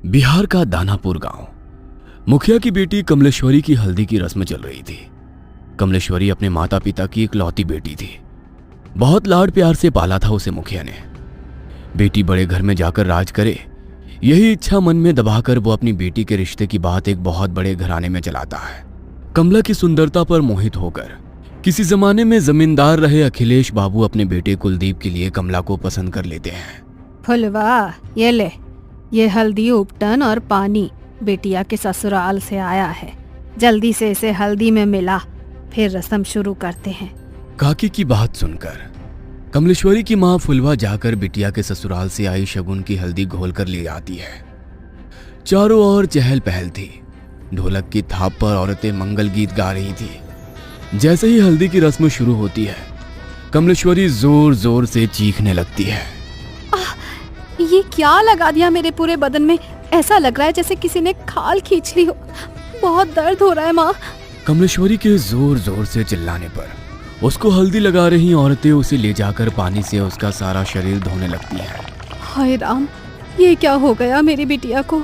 बिहार का दानापुर गांव। मुखिया की बेटी कमलेश्वरी की हल्दी की रस्म चल रही थी। कमलेश्वरी अपने माता पिता की इकलौती बेटी थी। बहुत लाड प्यार से पाला था उसे मुखिया ने। बेटी बड़े घर में जाकर राज करे, यही इच्छा मन में दबाकर वो अपनी बेटी के रिश्ते की बात एक बहुत बड़े घराने में चलाता है। कमला की सुंदरता पर मोहित होकर किसी जमाने में जमींदार रहे अखिलेश बाबू अपने बेटे कुलदीप के लिए कमला को पसंद कर लेते हैं। फुलवा, ये ले, ये हल्दी उपटन और पानी बेटिया के ससुराल से आया है। जल्दी से इसे हल्दी में मिला, फिर रस्म शुरू करते हैं। काकी की बात सुनकर कमलेश्वरी की माँ फुलवा जाकर बिटिया के ससुराल से आई शगुन की हल्दी घोल कर ले आती है। चारों ओर चहल पहल थी। ढोलक की थाप पर औरतें मंगल गीत गा रही थी। जैसे ही हल्दी की रस्म शुरू होती है, कमलेश्वरी जोर जोर से चीखने लगती है। ये क्या लगा दिया मेरे पूरे बदन में? ऐसा लग रहा है जैसे किसी ने खाल खींच ली हो। बहुत दर्द हो रहा है माँ। कमलेश्वरी के जोर जोर से चिल्लाने पर उसको हल्दी लगा रही औरतें उसे ले जाकर पानी से उसका सारा शरीर धोने लगती हैं। हाय राम, ये क्या हो गया मेरी बिटिया को?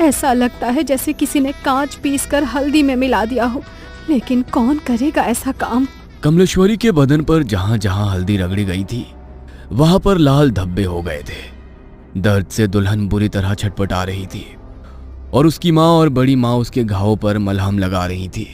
ऐसा लगता है जैसे किसी ने कांच पीसकर हल्दी में मिला दिया हो, लेकिन कौन करेगा ऐसा काम? कमलेश्वरी के बदन पर जहां जहां हल्दी रगड़ी गई थी, वहां पर लाल धब्बे हो गए थे। दर्द से दुल्हन बुरी तरह छटपटा रही थी और उसकी माँ और बड़ी माँ उसके घावों पर मलहम लगा रही थी।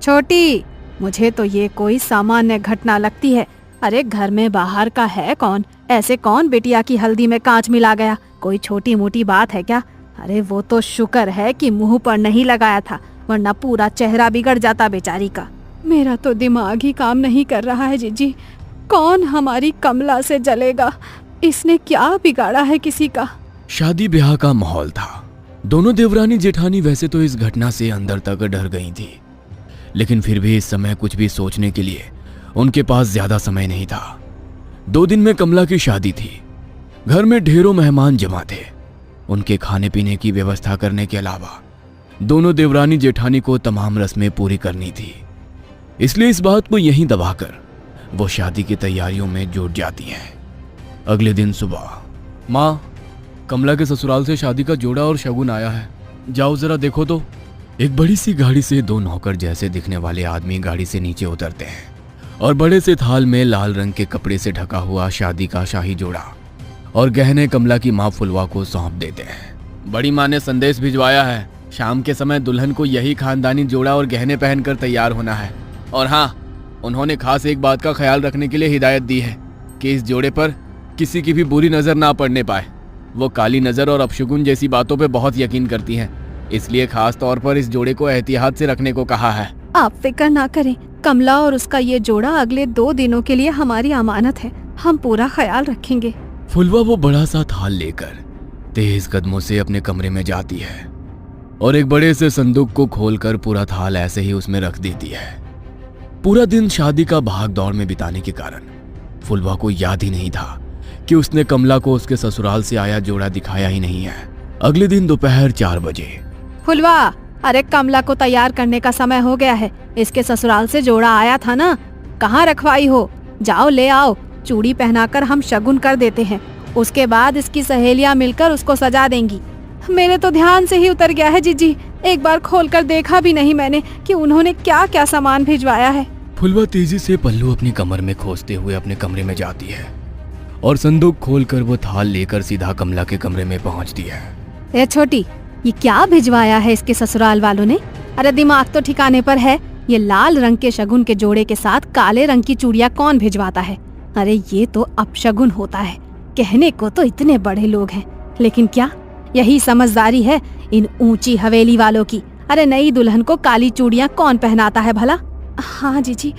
छोटी, मुझे तो ये कोई सामान्य घटना लगती है। अरे घर में बाहर का है कौन? ऐसे कौन बिटिया की हल्दी में कांच मिला गया? कोई छोटी मोटी बात है क्या? अरे वो तो शुक्र है कि मुंह पर नहीं लगाया था, वरना पूरा चेहरा बिगड़ जाता बेचारी का। मेरा तो दिमाग ही काम नहीं कर रहा है जीजी। कौन हमारी कमला से जलेगा? इसने क्या बिगाड़ा है किसी का? शादी ब्याह का माहौल था। दोनों देवरानी जेठानी वैसे तो इस घटना से अंदर तक डर गई थी, लेकिन फिर भी इस समय कुछ भी सोचने के लिए उनके पास ज्यादा समय नहीं था। 2 दिन में कमला की शादी थी। घर में ढेरों मेहमान जमा थे। उनके खाने पीने की व्यवस्था करने के अलावा दोनों देवरानी जेठानी को तमाम रस्में पूरी करनी थी। इसलिए इस बात को यहीं दबाकर वो शादी की तैयारियों में जुट जाती हैं। अगले दिन सुबह, माँ, कमला के ससुराल से शादी का जोड़ा और शगुन आया है, जाओ जरा देखो तो। एक बड़ी सी गाड़ी से 2 नौकर जैसे दिखने वाले आदमी गाड़ी से नीचे उतरते हैं और बड़े से थाल में लाल रंग के कपड़े से ढका हुआ शादी का शाही जोड़ा और गहने कमला की माँ फुलवा को सौंप देते हैं। बड़ी माँ ने संदेश भिजवाया है, शाम के समय दुल्हन को यही खानदानी जोड़ा और गहने पहनकर तैयार होना है। और हाँ, उन्होंने खास एक बात का ख्याल रखने के लिए हिदायत दी है कि इस जोड़े पर किसी की भी बुरी नजर ना पड़ने पाए। वो काली नजर और अपशगुन जैसी बातों पे बहुत यकीन करती हैं, इसलिए खास तौर पर इस जोड़े को एहतियात से रखने को कहा है। आप फिक्र ना करें, कमला और उसका ये जोड़ा अगले 2 दिनों के लिए हमारी अमानत है। हम पूरा ख्याल रखेंगे। फुलवा वो बड़ा सा थाल लेकर तेज कदमों से अपने कमरे में जाती है और एक बड़े से संदूक को खोलकर पूरा थाल ऐसे ही उसमें रख देती है। पूरा दिन शादी का भाग दौड़ में बिताने के कारण फुलवा को याद ही नहीं था कि उसने कमला को उसके ससुराल से आया जोड़ा दिखाया ही नहीं है। अगले दिन दोपहर 4 बजे, फुलवा, अरे कमला को तैयार करने का समय हो गया है। इसके ससुराल से जोड़ा आया था ना, कहाँ रखवाई हो? जाओ ले आओ। चूड़ी पहनाकर हम शगुन कर देते हैं, उसके बाद इसकी सहेलियां मिलकर उसको सजा देंगी। मेरे तो ध्यान से ही उतर गया है जीजी। एक बार खोलकर देखा भी नहीं मैंने कि उन्होंने क्या क्या सामान भिजवाया है। फुलवा तेजी से पल्लू अपनी कमर में खोसते हुए अपने कमरे में जाती है और संदूक खोलकर वो थाल लेकर सीधा कमला के कमरे में पहुंचती है। ए छोटी, ये क्या भिजवाया है इसके ससुराल वालों ने? अरे दिमाग तो ठिकाने पर है। ये लाल रंग के शगुन के जोड़े के साथ काले रंग की चूड़ियां कौन भिजवाता है? अरे ये तो अपशगुन होता है। कहने को तो इतने बड़े लोग हैं, लेकिन क्या यही समझदारी है इन ऊंची हवेली वालों की? अरे नई दुल्हन को काली चूड़ियां कौन पहनाता है भला? हाँ जीजी,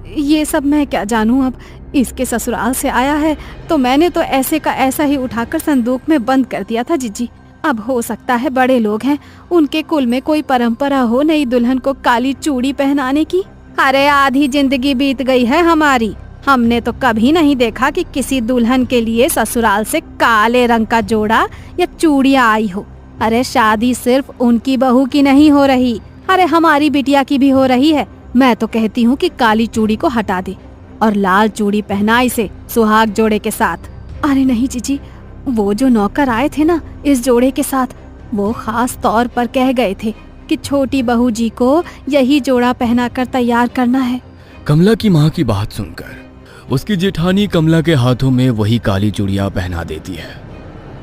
ये सब मैं क्या जानूं। अब इसके ससुराल से आया है तो मैंने तो ऐसे का ऐसा ही उठाकर संदूक में बंद कर दिया था जीजी। अब हो सकता है बड़े लोग हैं, उनके कुल में कोई परंपरा हो नई दुल्हन को काली चूड़ी पहनाने की। अरे आधी जिंदगी बीत गई है हमारी, हमने तो कभी नहीं देखा कि किसी दुल्हन के लिए ससुराल से काले रंग का जोड़ा या चूड़ियां आई हो। अरे शादी सिर्फ उनकी बहू की नहीं हो रही, अरे हमारी बिटिया की भी हो रही है। मैं तो कहती हूँ कि काली चूड़ी को हटा दे और लाल चूड़ी पहना इसे सुहाग जोड़े के साथ। अरे नहीं जीजी, वो जो नौकर आए थे ना इस जोड़े के साथ, वो खास तौर पर कह गए थे कि छोटी बहू जी को यही जोड़ा पहनाकर तैयार करना है। कमला की माँ की बात सुनकर उसकी जेठानी कमला के हाथों में वही काली चूड़ियां पहना देती है।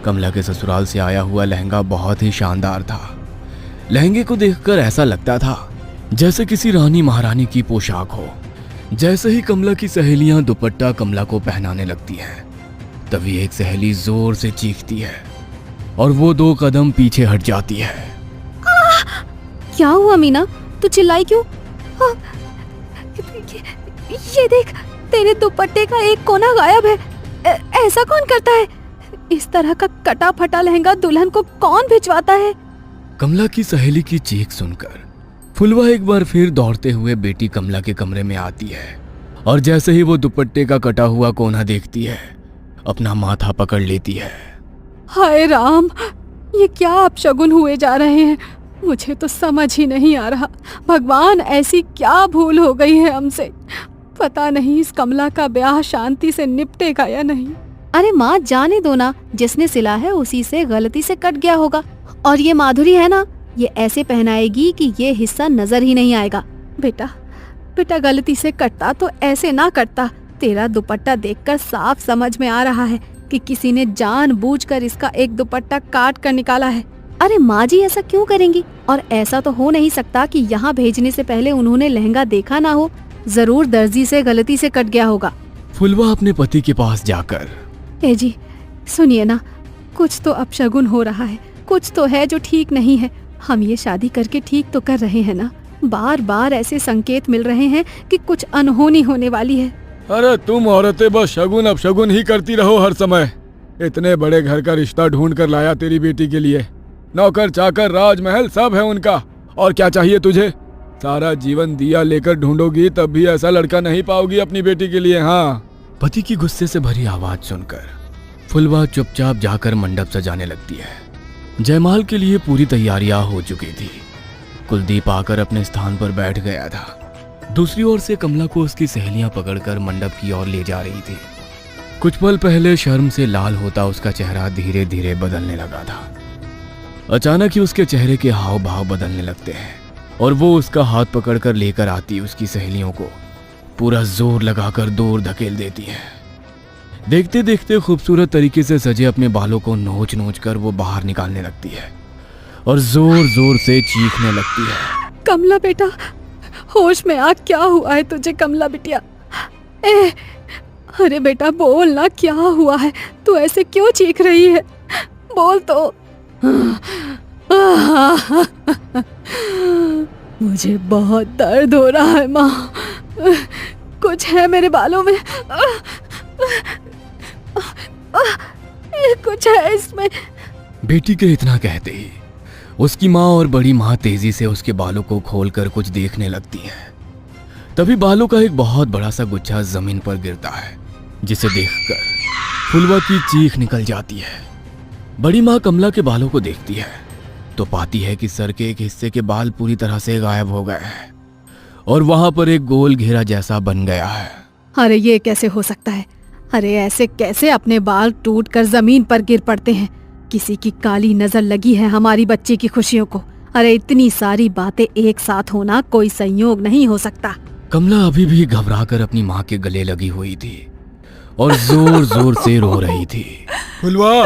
कमला के ससुराल से आया हुआ लहंगा बहुत ही शानदार था। लहंगे को देखकर ऐसा लगता था जैसे किसी रानी महारानी की पोशाक हो। जैसे ही कमला की सहेलियां दुपट्टा कमला को पहनाने लगती हैं, तभी एक सहेली जोर से चीखती है और वो 2 कदम पीछे हट जाती है। क्या हुआ मीना, तू चिल्लाई क्यों? ये देख, तेरे दुपट्टे का एक कोना गायब है। ऐसा कौन करता है? इस तरह का कटा फटा लहंगा दुल्हन को कौन भिजवाता है? कमला की सहेली की चीख सुनकर फुलवा एक बार फिर दौड़ते हुए बेटी कमला के कमरे में आती है और जैसे ही वो दुपट्टे का कटा हुआ कोना देखती है, अपना माथा पकड़ लेती है। हाय राम, ये क्या अपशगुन हुए जा रहे हैं? मुझे तो समझ ही नहीं आ रहा। भगवान, ऐसी क्या भूल हो गई है हमसे? पता नहीं इस कमला का ब्याह शांति से निपटेगा या नहीं। अरे माँ, जाने दो ना, जिसने सिला है उसी से गलती से कट गया होगा। और ये माधुरी है ना, ये ऐसे पहनाएगी कि ये हिस्सा नजर ही नहीं आएगा। बेटा गलती से कटता तो ऐसे ना कटता। तेरा दुपट्टा देखकर साफ समझ में आ रहा है कि किसी ने जानबूझकर इसका एक दुपट्टा काट कर निकाला है। अरे माँ जी, ऐसा क्यों करेंगी? और ऐसा तो हो नहीं सकता कि यहाँ भेजने से पहले उन्होंने लहंगा देखा ना हो। जरूर दर्जी से गलती से कट गया होगा। फुलवा अपने पति के पास जाकर, ए जी सुनिए ना, कुछ तो अपशगुन हो रहा है, कुछ तो है जो ठीक नहीं है। हम ये शादी करके ठीक तो कर रहे हैं ना? बार बार ऐसे संकेत मिल रहे हैं कि कुछ अनहोनी होने वाली है। अरे तुम औरतें बस शगुन अपशगुन ही करती रहो हर समय। इतने बड़े घर का रिश्ता ढूंढ कर लाया तेरी बेटी के लिए। नौकर चाकर राजमहल सब है उनका, और क्या चाहिए तुझे? सारा जीवन दिया लेकर ढूंढोगी तब भी ऐसा लड़का नहीं पाओगी अपनी बेटी के लिए। हाँ। पति की गुस्से से भरी आवाज सुनकर फुलवा चुपचाप जाकर मंडप सजाने लगती है। जयमाल के लिए पूरी तैयारियां हो चुकी थी। कुलदीप आकर अपने स्थान पर बैठ गया था। दूसरी ओर से कमला को उसकी सहेलियां पकड़कर मंडप की ओर ले जा रही थी। कुछ पल पहले शर्म से लाल होता उसका चेहरा धीरे धीरे बदलने लगा था। अचानक ही उसके चेहरे के हाव भाव बदलने लगते हैं और वो उसका हाथ पकड़कर लेकर आती उसकी सहेलियों को पूरा जोर लगाकर दूर धकेल देती है। देखते देखते खूबसूरत तरीके से सजे अपने बालों को नोच नोच कर वो बाहर निकालने लगती है और जोर जोर से चीखने लगती है। कमला बेटा, होश में आ, क्या हुआ है तुझे? कमला बिटिया, अरे बेटा बोल ना, क्या हुआ है? तू ऐसे क्यों चीख रही है? बोल तो। मुझे बहुत दर्द हो रहा है माँ, कुछ है मेरे बालों में, कुछ है इसमें। बेटी के इतना कहते ही उसकी माँ और बड़ी माँ तेजी से उसके बालों को खोलकर कुछ देखने लगती हैं। तभी बालों का एक बहुत बड़ा सा गुच्छा जमीन पर गिरता है, जिसे देखकर फुलवा की चीख निकल जाती है। बड़ी माँ कमला के बालों को देखती है तो पाती है कि सर के एक हिस्से के बाल पूरी तरह से गायब हो गए हैं और वहां पर एक गोल घेरा जैसा बन गया है। अरे ये कैसे हो सकता है? अरे ऐसे कैसे अपने बाल टूटकर जमीन पर गिर पड़ते हैं? किसी की काली नजर लगी है हमारी बच्ची की खुशियों को। अरे इतनी सारी बातें एक साथ होना कोई संयोग नहीं हो सकता। कमला अभी भी घबराकर अपनी माँ के गले लगी हुई थी और जोर जोर से रो रही थी। फुलवा,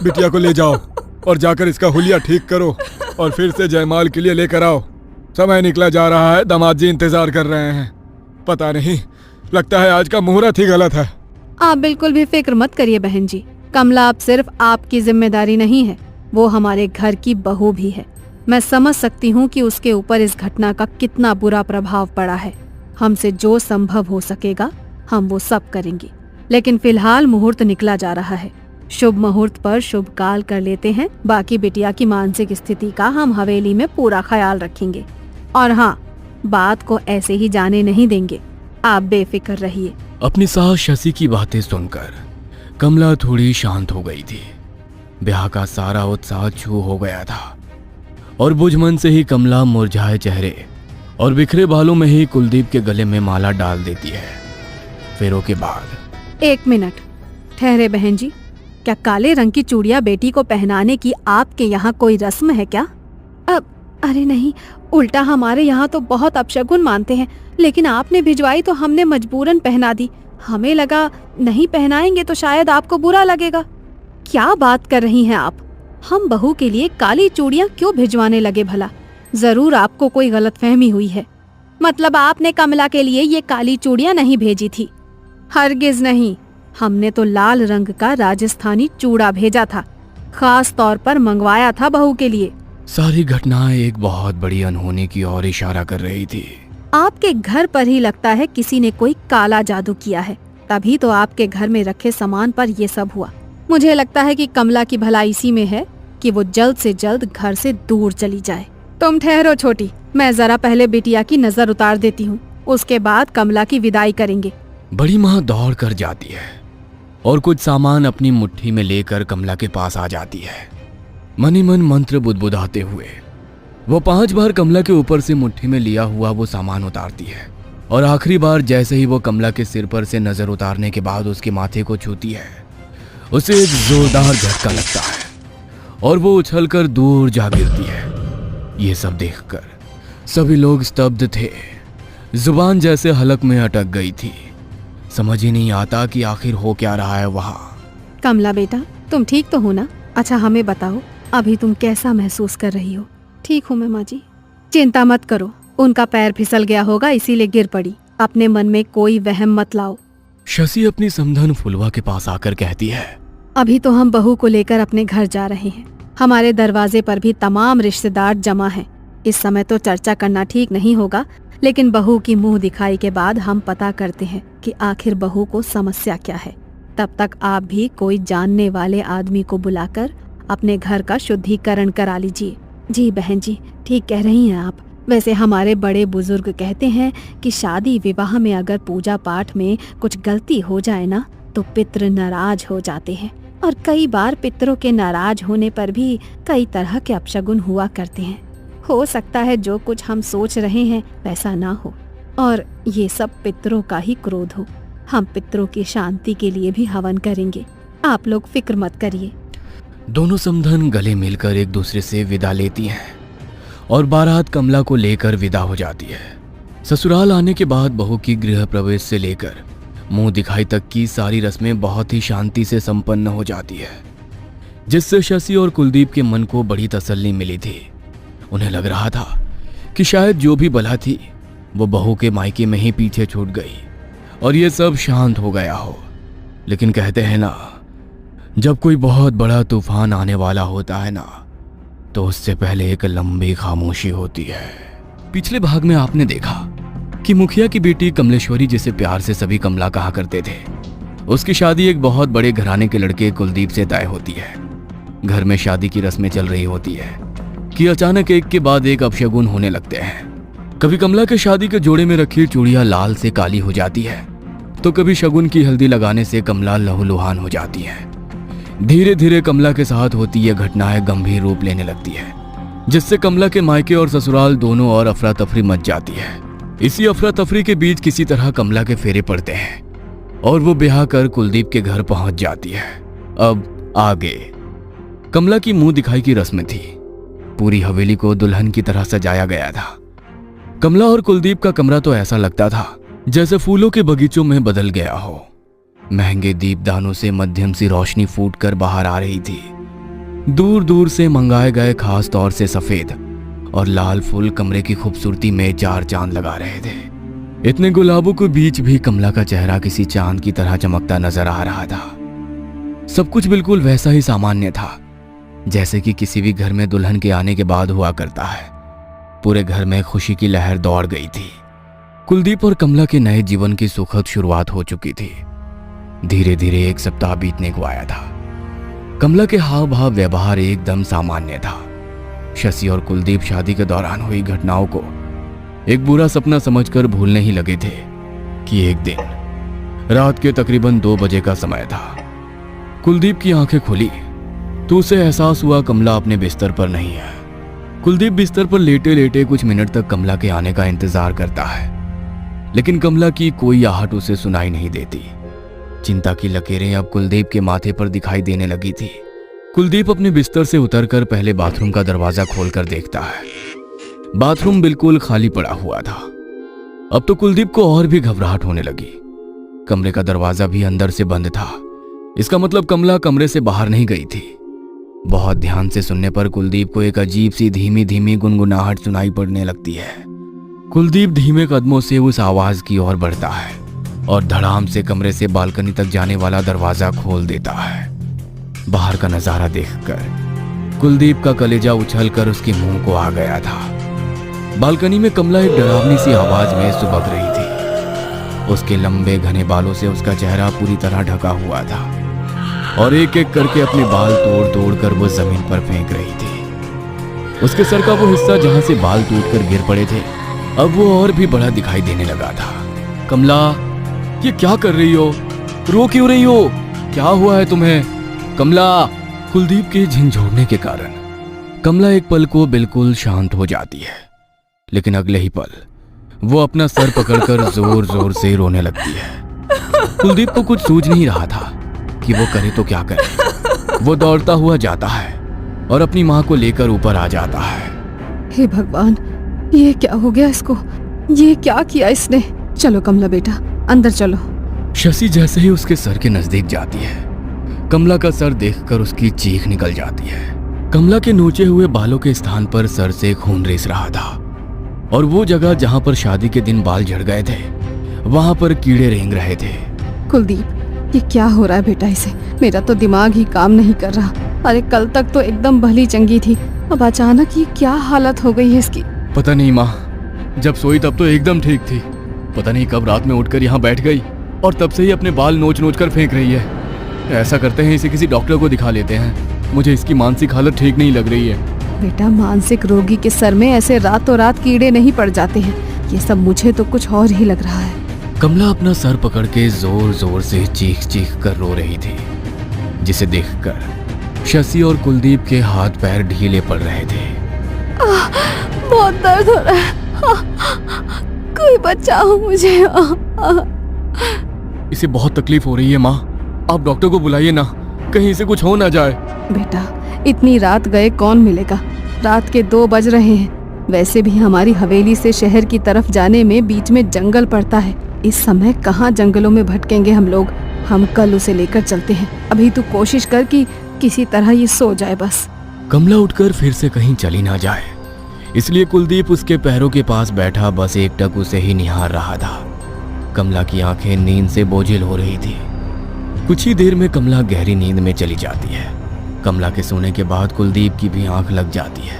बिटिया को ले जाओ और जाकर इसका हुलिया ठीक करो और फिर से जयमाल के लिए लेकर आओ। समय निकला जा रहा है, दामाद जी इंतजार कर रहे हैं। पता नहीं, लगता है आज का मुहूर्त ही गलत है। आप बिल्कुल भी फिक्र मत करिए बहन जी। कमला अब सिर्फ आपकी जिम्मेदारी नहीं है, वो हमारे घर की बहू भी है। मैं समझ सकती हूँ कि उसके ऊपर इस घटना का कितना बुरा प्रभाव पड़ा है। हमसे जो संभव हो सकेगा हम वो सब करेंगे, लेकिन फिलहाल मुहूर्त निकला जा रहा है। शुभ मुहूर्त पर शुभ काल कर लेते हैं। बाकी बिटिया की मानसिक स्थिति का हम हवेली में पूरा ख्याल रखेंगे। और हाँ, बात को ऐसे ही जाने नहीं देंगे, आप बेफिक्र रहिए। अपनी सास शशि की बातें सुनकर कमला थोड़ी शांत हो गई थी। ब्याह का सारा उत्साह छू हो गया था और बुझमन से ही कमला मुरझाए चेहरे और बिखरे बालों में ही कुलदीप के गले में माला डाल देती है। फेरों के बाद 1 मिनट ठहरे बहन जी, क्या काले रंग की चूड़ियां बेटी को पहनाने की आपके यहाँ कोई रस्म है क्या? अरे नहीं, उल्टा हमारे यहाँ तो बहुत अपशगुन मानते हैं, लेकिन आपने भिजवाई तो हमने मजबूरन पहना दी। हमें लगा नहीं पहनाएंगे तो शायद आपको बुरा लगेगा। क्या बात कर रही हैं आप? हम बहू के लिए काली चूड़ियां क्यों भिजवाने लगे भला? जरूर आपको कोई गलतफहमी हुई है। मतलब आपने कमला के लिए ये काली चूड़ियां नहीं भेजी थी? हरगिज नहीं, हमने तो लाल रंग का राजस्थानी चूड़ा भेजा था, खास तौर पर मंगवाया था बहू के लिए। सारी घटनाएं एक बहुत बड़ी अनहोनी की ओर इशारा कर रही थी। आपके घर पर ही लगता है किसी ने कोई काला जादू किया है, तभी तो आपके घर में रखे सामान पर ये सब हुआ। मुझे लगता है कि कमला की भलाई इसी में है कि वो जल्द से जल्द घर से दूर चली जाए। तुम ठहरो छोटी, मैं जरा पहले बिटिया की नजर उतार देती हूँ, उसके बाद कमला की विदाई करेंगे। बड़ी माँ दौड़ कर जाती है और कुछ सामान अपनी मुट्ठी में लेकर कमला के पास आ जाती है। मनी मन मंत्र बुदबुदाते हुए वो 5 बार कमला के ऊपर से मुट्ठी में लिया हुआ वो सामान उतारती है और आखिरी बार जैसे ही वो कमला के सिर पर से नजर उतारने के बाद उसके माथे को छूती है, उसे एक जोरदार झटका लगता है और वो उछलकर दूर जा गिरती है। ये सब देखकर सभी लोग स्तब्ध थे, जुबान जैसे हलक में अटक गई थी। समझ ही नहीं आता कि आखिर हो क्या रहा है वहाँ। कमला बेटा, तुम ठीक तो हो ना? अच्छा हमें बताओ, अभी तुम कैसा महसूस कर रही हो? ठीक हूँ मैं माँ जी। चिंता मत करो, उनका पैर फिसल गया होगा इसीलिए गिर पड़ी। अपने मन में कोई वहम मत लाओ। शशि अपनी समधन फुलवा के पास आकर कहती है, अभी तो हम बहू को लेकर अपने घर जा रहे हैं। हमारे दरवाजे पर भी तमाम रिश्तेदार जमा हैं। इस समय तो चर्चा करना ठीक नहीं होगा, लेकिन बहू की मुंह दिखाई के बाद हम पता करते हैं कि आखिर बहू को समस्या क्या है। तब तक आप भी कोई जानने वाले आदमी को बुलाकर अपने घर का शुद्धिकरण करा लीजिए। जी बहन जी, ठीक कह रही हैं आप। वैसे हमारे बड़े बुजुर्ग कहते हैं कि शादी विवाह में अगर पूजा पाठ में कुछ गलती हो जाए ना तो पितृ नाराज हो जाते हैं, और कई बार पितरों के नाराज होने पर भी कई तरह के अपशगुन हुआ करते हैं। हो सकता है जो कुछ हम सोच रहे हैं वैसा ना हो और ये सब पितरों का ही क्रोध हो। हम पितरों की शांति के लिए भी हवन करेंगे, आप लोग फिक्र मत करिए। दोनों समधन गले मिलकर एक दूसरे से विदा लेती हैं और बारात कमला को लेकर विदा हो जाती है। ससुराल आने के बाद बहू की गृह प्रवेश से लेकर मुंह दिखाई तक की सारी रस्में बहुत ही शांति से संपन्न हो जाती है, जिससे शशि और कुलदीप के मन को बड़ी तसल्ली मिली थी। उन्हें लग रहा था कि शायद जो भी बला थी वो बहू के मायके में ही पीछे छूट गई और ये सब शांत हो गया हो। लेकिन कहते हैं ना, जब कोई बहुत बड़ा तूफान आने वाला होता है ना, तो उससे पहले एक लंबी खामोशी होती है। पिछले भाग में आपने देखा कि मुखिया की बेटी कमलेश्वरी, जिसे प्यार से सभी कमला कहा करते थे, उसकी शादी एक बहुत बड़े घराने के लड़के कुलदीप से तय होती है। घर में शादी की रस्में चल रही होती है कि अचानक एक के बाद एक अपशगुन होने लगते हैं। कभी कमला के शादी के जोड़े में रखी चूड़ियां लाल से काली हो जाती है, तो कभी शगुन की हल्दी लगाने से कमला लहूलुहान हो जाती है। धीरे धीरे कमला के साथ होती यह घटनाएं गंभीर रूप लेने लगती है, जिससे कमला के मायके और ससुराल दोनों और अफरा तफरी मच जाती है। इसी अफरा तफरी के बीच किसी तरह कमला के फेरे पड़ते हैं और वो ब्याह कर कुलदीप के घर पहुंच जाती है। अब आगे कमला की मुंह दिखाई की रस्म थी। पूरी हवेली को दुल्हन की तरह सजाया गया था। कमला और कुलदीप का कमरा तो ऐसा लगता था जैसे फूलों के बगीचों में बदल गया हो। महंगे दीपदानों से मध्यम सी रोशनी फूटकर बाहर आ रही थी। दूर दूर से मंगाए गए खास तौर से सफेद और लाल फूल कमरे की खूबसूरती में चार चांद लगा रहे थे। इतने गुलाबों के बीच भी कमला का चेहरा किसी चांद की तरह चमकता नजर आ रहा था। सब कुछ बिल्कुल वैसा ही सामान्य था जैसे कि किसी भी घर में दुल्हन के आने के बाद हुआ करता है। पूरे घर में खुशी की लहर दौड़ गई थी। कुलदीप और कमला के नए जीवन की सुखद शुरुआत हो चुकी थी। धीरे धीरे एक सप्ताह बीतने को आया था। कमला के हाव भाव व्यवहार एकदम सामान्य था। शशि और कुलदीप शादी के दौरान हुई घटनाओं को एक बुरा सपना समझकर भूलने ही लगे थे कि एक दिन रात के तकरीबन 2 बजे का समय था। कुलदीप की आंखें खुली तो उसे एहसास हुआ कमला अपने बिस्तर पर नहीं है। कुलदीप बिस्तर पर लेटे लेटे कुछ मिनट तक कमला के आने का इंतजार करता है, लेकिन कमला की कोई आहट उसे सुनाई नहीं देती। चिंता की लकीरें अब कुलदीप के माथे पर दिखाई देने लगी थी। कुलदीप अपने बिस्तर से उतरकर पहले बाथरूम का दरवाजा खोलकर देखता है। बाथरूम बिल्कुल खाली पड़ा हुआ था। अब तो कुलदीप को और भी घबराहट होने लगी। कमरे का दरवाजा भी अंदर से बंद था। इसका मतलब कमला कमरे से बाहर नहीं गई थी। बहुत ध्यान से सुनने पर कुलदीप को एक अजीब सी धीमी धीमी गुनगुनाहट सुनाई पड़ने लगती है। कुलदीप धीमे कदमों से उस आवाज की ओर बढ़ता है और धड़ाम से कमरे से बालकनी तक जाने वाला दरवाजा खोल देता है। बाहर का नजारा देखकर कुलदीप का कलेजा उछलकर उसके मुंह को आ गया था। बालकनी में कमला एक डरावनी सी आवाज में सुबक रही थी। उसके लंबे घने बालों से उसका चेहरा पूरी तरह ढका हुआ था और एक एक करके अपने बाल तोड़ तोड़ कर वो जमीन पर फेंक रही थी। उसके सर का वो हिस्सा जहां से बाल टूटकर गिर पड़े थे अब वो और भी बड़ा दिखाई देने लगा था। कमला, ये क्या कर रही हो? रो क्यों रही हो? क्या हुआ है तुम्हें? कमला। कुलदीप के झिंझोड़ने के कारण कमला एक पल को बिल्कुल शांत हो जाती है, लेकिन अगले ही पल वो अपना सर पकड़कर जोर जोर से रोने लगती है। कुलदीप को कुछ सूझ नहीं रहा था कि वो करे तो क्या करे। वो दौड़ता हुआ जाता है और अपनी माँ को लेकर ऊपर आ जाता है। हे भगवान, ये क्या हो गया इसको? ये क्या किया इसने? चलो कमला बेटा, अंदर चलो। शशि जैसे ही उसके सर के नजदीक जाती है, कमला का सर देखकर उसकी चीख निकल जाती है। कमला के नोचे हुए बालों के स्थान पर सर से खून रिस रहा था और वो जगह जहां पर शादी के दिन बाल झड़ गए थे वहां पर कीड़े रेंग रहे थे। कुलदीप, ये क्या हो रहा है बेटा इसे? मेरा तो दिमाग ही काम नहीं कर रहा। अरे कल तक तो एकदम भली चंगी थी, अब अचानक ये क्या हालत हो गई है इसकी? पता नहीं माँ, जब सोई तब तो एकदम ठीक थी। पता नहीं कब रात में उठकर यहाँ बैठ गई और तब से ही अपने बाल नोच नोच कर फेंक रही है। ऐसा करते हैं इसे किसी डॉक्टर को दिखा लेते हैं। मुझे इसकी मानसिक हालत ठीक नहीं लग रही है। बेटा, मानसिक रोगी के सर में ऐसे रातों रात कीड़े नहीं पड़ जाते हैं। ये सब मुझे तो कुछ और ही लग रहा है। कमला अपना सर पकड़ के जोर जोर से चीख चीख कर रो रही थी, जिसे देखकर शशि और कुलदीप के हाथ पैर ढीले पड़ रहे थे। बहुत दर्द हो रहा है। कोई बचाओ मुझे। इसे बहुत तकलीफ हो रही है माँ, आप डॉक्टर को बुलाइए ना, कहीं इसे कुछ हो ना जाए। बेटा, इतनी रात गए कौन मिलेगा? रात के 2 बज रहे हैं। वैसे भी हमारी हवेली से शहर की तरफ जाने में बीच में जंगल पड़ता है। इस समय कहाँ जंगलों में भटकेंगे हम लोग। हम कल उसे लेकर चलते हैं। अभी तू कोशिश कर कि किसी तरह ये सो जाए बस। कमला उठकर फिर से कहीं चली ना जाए, इसलिए कुलदीप उसके पैरों के पास बैठा बस एकटक उसे ही निहार रहा था। कमला की आंखें नींद से बोझिल हो रही थी। कुछ ही देर में कमला गहरी नींद में चली जाती है। कमला के सोने के बाद कुलदीप की भी आंख लग जाती है।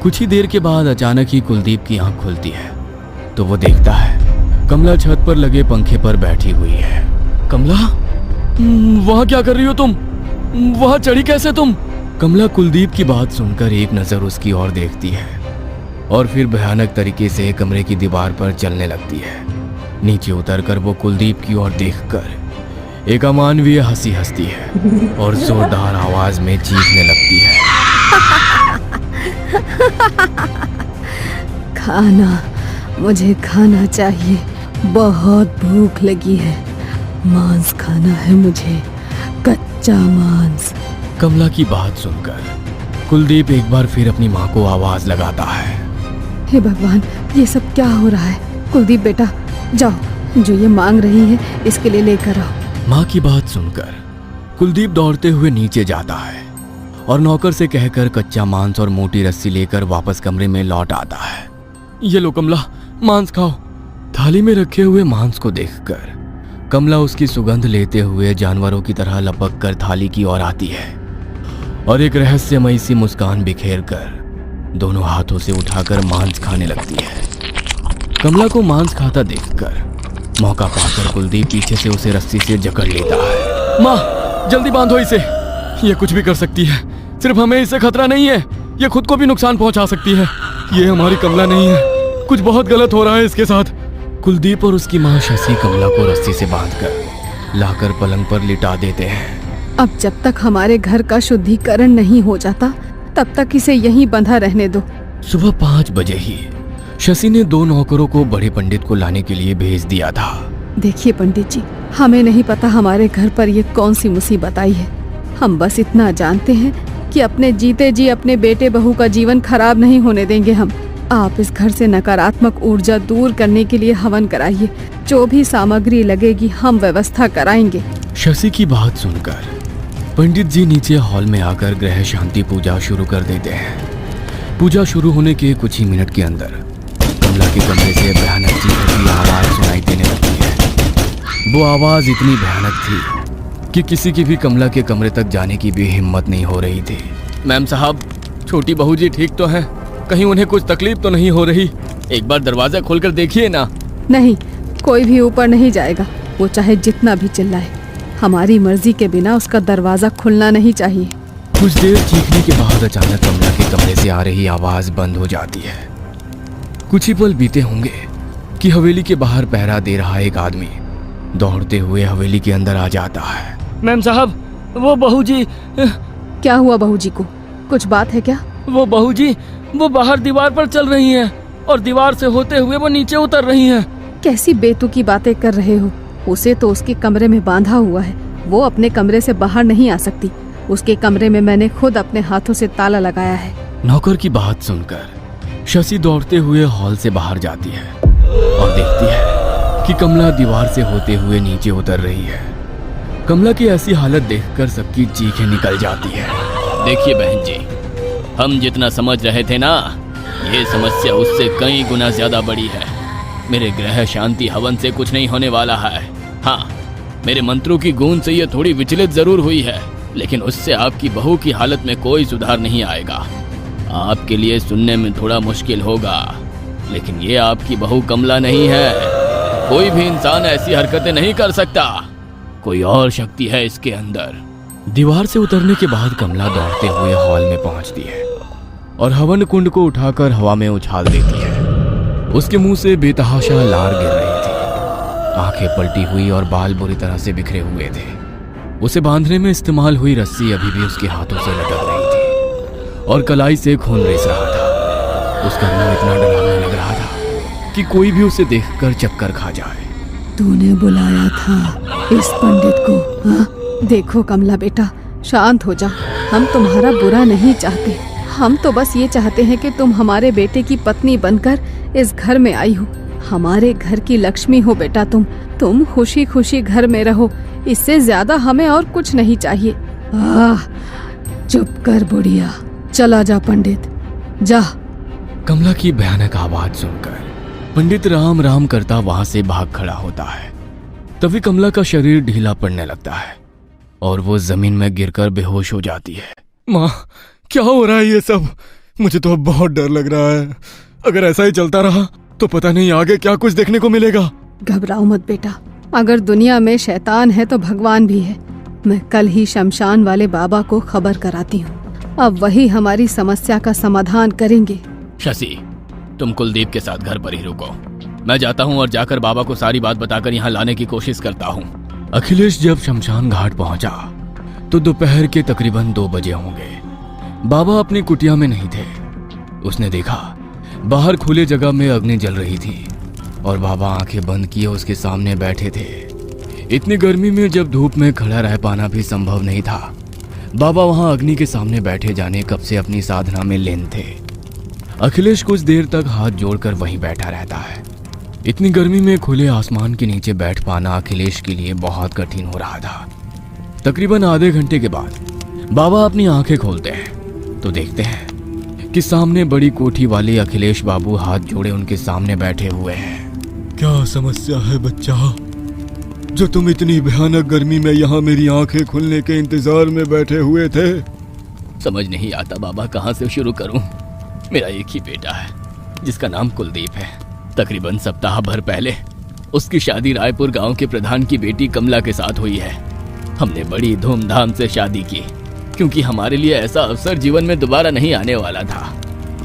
कुछ ही देर के बाद अचानक ही कुलदीप की आंख खुलती है तो वो देखता है कमला छत पर लगे पंखे पर बैठी हुई है। कमला, वहां क्या कर रही हो तुम? वहां चढ़ी कैसे तुम? कमला कुलदीप की बात सुनकर एक नजर उसकी ओर देखती है और फिर भयानक तरीके से कमरे की दीवार पर चलने लगती है। नीचे उतरकर वो कुलदीप की ओर देखकर एक अमानवीय हंसी हंसती है और जोरदार आवाज में चीखने लगती है। खाना, मुझे खाना चाहिए। बहुत भूख लगी है। मांस खाना है मुझे, कच्चा मांस। कमला की बात सुनकर कुलदीप एक बार फिर अपनी माँ को आवाज लगाता है। हे भगवान, ये सब क्या हो रहा है? कुलदीप बेटा, जाओ, जो ये मांग रही है इसके लिए लेकर आओ। माँ की बात सुनकर कुलदीप दौड़ते हुए नीचे जाता है और नौकर से कहकर कच्चा मांस और मोटी रस्सी लेकर वापस कमरे में लौट आता है। ये लो कमला, मांस खाओ। थाली में रखे हुए मांस को देखकर कमला उसकी सुगंध लेते हुए जानवरों की तरह लपक कर थाली की ओर आती है और एक रहस्यमयी सी मुस्कान बिखेर कर दोनों हाथों से उठाकर मांस खाने लगती है। कमला को मांस खाता देखकर मौका पाकर कुलदीप पीछे से उसे रस्सी से जकड़ लेता है। माँ, जल्दी बांधो इसे, ये कुछ भी कर सकती है। सिर्फ हमें इससे खतरा नहीं है, ये खुद को भी नुकसान पहुंचा सकती है। ये हमारी कमला नहीं है, कुछ बहुत गलत हो रहा है इसके साथ। कुलदीप और उसकी माँ शशि कमला को रस्सी से बांधकर लाकर पलंग पर लिटा देते हैं। अब जब तक हमारे घर का शुद्धिकरण नहीं हो जाता तब तक इसे यहीं बंधा रहने दो। सुबह 5 बजे ही शशि ने 2 नौकरों को बड़े पंडित को लाने के लिए भेज दिया था। देखिए पंडित जी, हमें नहीं पता हमारे घर पर ये कौन सी मुसीबत आई है। हम बस इतना जानते हैं कि अपने जीते जी अपने बेटे बहू का जीवन खराब नहीं होने देंगे हम। आप इस घर से नकारात्मक ऊर्जा दूर करने के लिए हवन कराइए। जो भी सामग्री लगेगी हम व्यवस्था कराएंगे। शशि की बात सुनकर पंडित जी नीचे हॉल में आकर ग्रह शांति पूजा शुरू कर देते हैं। पूजा शुरू होने के कुछ ही मिनट के अंदर कमला के कमरे से भयानक चीखों की आवाज सुनाई देने लगती है। वो आवाज इतनी भयानक थी कि किसी की भी कमला के कमरे तक जाने की भी हिम्मत नहीं हो रही थी। मैम साहब, छोटी बहू जी ठीक तो हैं? कहीं उन्हें कुछ तकलीफ तो नहीं हो रही? एक बार दरवाजा खोलकर देखिए ना। नहीं, कोई भी ऊपर नहीं जाएगा, वो चाहे जितना भी चिल्लाए। हमारी मर्जी के बिना उसका दरवाजा खुलना नहीं चाहिए। कुछ देर चीखने के बाद अचानक कमला के कमरे से आ रही आवाज बंद हो जाती है। कुछ ही पल बीते होंगे कि हवेली के बाहर पहरा दे रहा एक आदमी दौड़ते हुए हवेली के अंदर आ जाता है। मैम साहब, वो बहू जी। क्या हुआ बहू जी को? कुछ बात है क्या? वो बहू जी, वो बाहर दीवार पर चल रही हैं और दीवार से होते हुए वो नीचे उतर रही हैं। कैसी बेतुकी बातें कर रहे हो? उसे तो उसके कमरे में बांधा हुआ है, वो अपने कमरे से बाहर नहीं आ सकती। उसके कमरे में मैंने खुद अपने हाथों से ताला लगाया है। नौकर की बात सुनकर शशि दौड़ते हुए हॉल से बाहर जाती है और देखती है कि कमला दीवार से होते हुए नीचे उतर रही है। कमला की ऐसी हालत देखकर सबकी चीखें निकल जाती है। देखिए बहन जी, हम जितना समझ रहे थे ना, ये समस्या उससे कई गुना ज्यादा बड़ी है। मेरे ग्रह शांति हवन से कुछ नहीं होने वाला है। हाँ, मेरे मंत्रों की गूंज से ये थोड़ी विचलित जरूर हुई है, लेकिन उससे आपकी बहू की हालत में कोई सुधार नहीं आएगा। आपके लिए सुनने में थोड़ा मुश्किल होगा, लेकिन ये आपकी बहू कमला नहीं है। कोई भी इंसान ऐसी हरकतें नहीं कर सकता। कोई और शक्ति है इसके अंदर। दीवार से उतरने के बाद कमला दौड़ते हुए हॉल में पहुंचती है और हवन कुंड को उठाकर हवा में उछाल देती है। उसके मुंह से बेतहाशा लार गिर रही थी। आंखें पलटी हुई और बाल बुरी तरह से बिखरे हुए थे। उसे बांधने में इस्तेमाल हुई रस्सी अभी भी उसके हाथों से लटक रही थी और कलाई से खून रिस रहा था। उसका मुंह इतना डरावना लग रहा था कि कोई भी उसे देखकर चक्कर खा जाए। तूने बुलाया था इस पंडित को? हाँ? देखो कमला बेटा, शांत हो जा। हम तुम्हारा बुरा नहीं चाहते। हम तो बस ये चाहते हैं कि तुम हमारे बेटे की पत्नी बनकर इस घर में आई हो। हमारे घर की लक्ष्मी हो बेटा तुम खुशी खुशी घर में रहो। इससे ज्यादा हमें और कुछ नहीं चाहिए। चुप कर बुढ़िया, चला जा पंडित, जा। कमला की भयानक आवाज सुनकर पंडित राम राम करता वहां से भाग खड़ा होता है। तभी कमला का शरीर ढीला पड़ने लगता है और वो जमीन में गिरकर बेहोश हो जाती है। माँ, क्या हो रहा है ये सब? मुझे तो अब बहुत डर लग रहा है। अगर ऐसा ही चलता रहा तो पता नहीं आगे क्या कुछ देखने को मिलेगा। घबराओ मत बेटा, अगर दुनिया में शैतान है तो भगवान भी है। मैं कल ही शमशान वाले बाबा को खबर कराती हूँ। अब वही हमारी समस्या का समाधान करेंगे। शशि, तुम कुलदीप के साथ घर पर ही रुको। मैं जाता हूँ और जाकर बाबा को सारी बात बताकर यहाँ लाने की कोशिश करता हूँ। अखिलेश जब शमशान घाट पहुंचा तो दोपहर के तकरीबन 2 बजे होंगे। बाबा अपनी कुटिया में नहीं थे। उसने देखा बाहर खुले जगह में अग्नि जल रही थी और बाबा आंखें बंद किए उसके सामने बैठे थे। इतनी गर्मी में जब धूप में खड़ा रह पाना भी संभव नहीं था। बाबा वहां अग्नि के सामने बैठे जाने कब से अपनी साधना में लीन थे। अखिलेश कुछ देर तक हाथ जोड़कर वहीं बैठा रहता है। इतनी गर्मी में खुले आसमान के नीचे बैठ पाना अखिलेश के लिए बहुत कठिन हो रहा था। तकरीबन आधे घंटे के बाद बाबा अपनी आंखें खोलते हैं तो देखते हैं कि सामने बड़ी कोठी वाले अखिलेश बाबू हाथ जोड़े उनके सामने बैठे हुए हैं। क्या समस्या है बच्चा, जो तुम इतनी भयानक गर्मी में यहाँ मेरी आंखें खुलने के इंतजार में बैठे हुए थे? समझ नहीं आता बाबा, कहाँ से शुरू करूं। मेरा एक ही बेटा है जिसका नाम कुलदीप है। तकरीबन सप्ताह भर पहले उसकी शादी रायपुर गांव के प्रधान की बेटी कमला के साथ हुई है। हमने बड़ी धूमधाम से शादी की क्योंकि हमारे लिए ऐसा अवसर जीवन में दोबारा नहीं आने वाला था।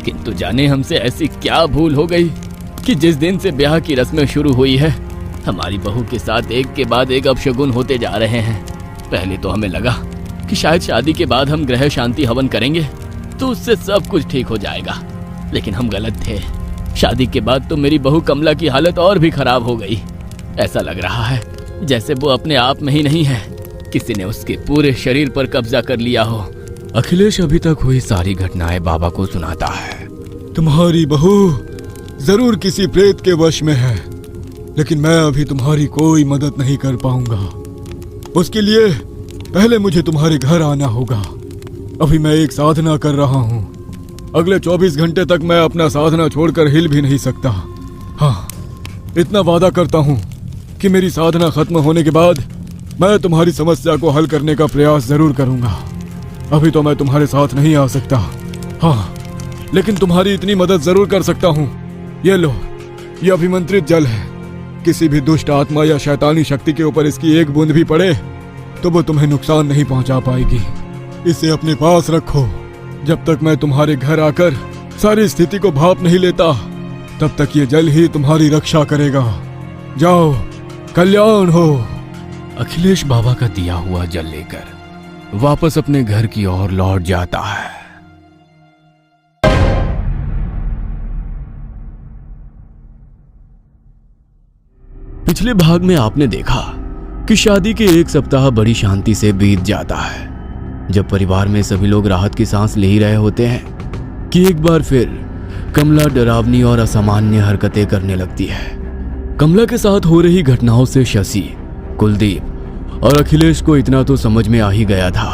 किंतु जाने हमसे ऐसी क्या भूल हो गई कि जिस दिन से ब्याह की रस्में शुरू हुई है, हमारी बहू के साथ एक के बाद एक अपशगुन होते जा रहे हैं। पहले तो हमें लगा कि शायद शादी के बाद हम ग्रह शांति हवन करेंगे तो उससे सब कुछ ठीक हो जाएगा, लेकिन हम गलत थे। शादी के बाद तो मेरी बहू कमला की हालत और भी खराब हो गई। ऐसा लग रहा है जैसे वो अपने आप में ही नहीं है, किसी ने उसके पूरे शरीर पर कब्जा कर लिया हो। अखिलेश अभी तक हुई सारी घटनाएं बाबा को सुनाता है। तुम्हारी बहू जरूर किसी प्रेत के वश में है, लेकिन मैं अभी तुम्हारी कोई मदद नहीं कर पाऊंगा। उसके लिए पहले मुझे तुम्हारे घर आना होगा। अभी मैं एक साधना कर रहा हूँ। अगले 24 घंटे तक मैं अपना साधना छोड़कर हिल भी नहीं सकता। हाँ, इतना वादा करता हूँ कि मेरी साधना खत्म होने के बाद मैं तुम्हारी समस्या को हल करने का प्रयास जरूर करूंगा। अभी तो मैं तुम्हारे साथ नहीं आ सकता। हाँ, लेकिन तुम्हारी इतनी मदद जरूर कर सकता हूँ। ये लो, ये अभिमंत्रित जल है। किसी भी दुष्ट आत्मा या शैतानी शक्ति के ऊपर इसकी एक बूंद भी पड़े तो वो तुम्हें नुकसान नहीं पहुंचा पाएगी। इसे अपने पास रखो। जब तक मैं तुम्हारे घर आकर सारी स्थिति को भाप नहीं लेता, तब तक ये जल ही तुम्हारी रक्षा करेगा। जाओ, कल्याण हो। अखिलेश बाबा का दिया हुआ जल लेकर वापस अपने घर की ओर लौट जाता है। पिछले भाग में आपने देखा कि शादी के एक सप्ताह बड़ी शांति से बीत जाता है, जब परिवार में सभी लोग राहत की सांस ले ही रहे होते हैं कि एक बार फिर कमला डरावनी और असामान्य हरकतें करने लगती है। कमला के साथ हो रही घटनाओं से शशि, कुलदीप और अखिलेश को इतना तो समझ में आ ही गया था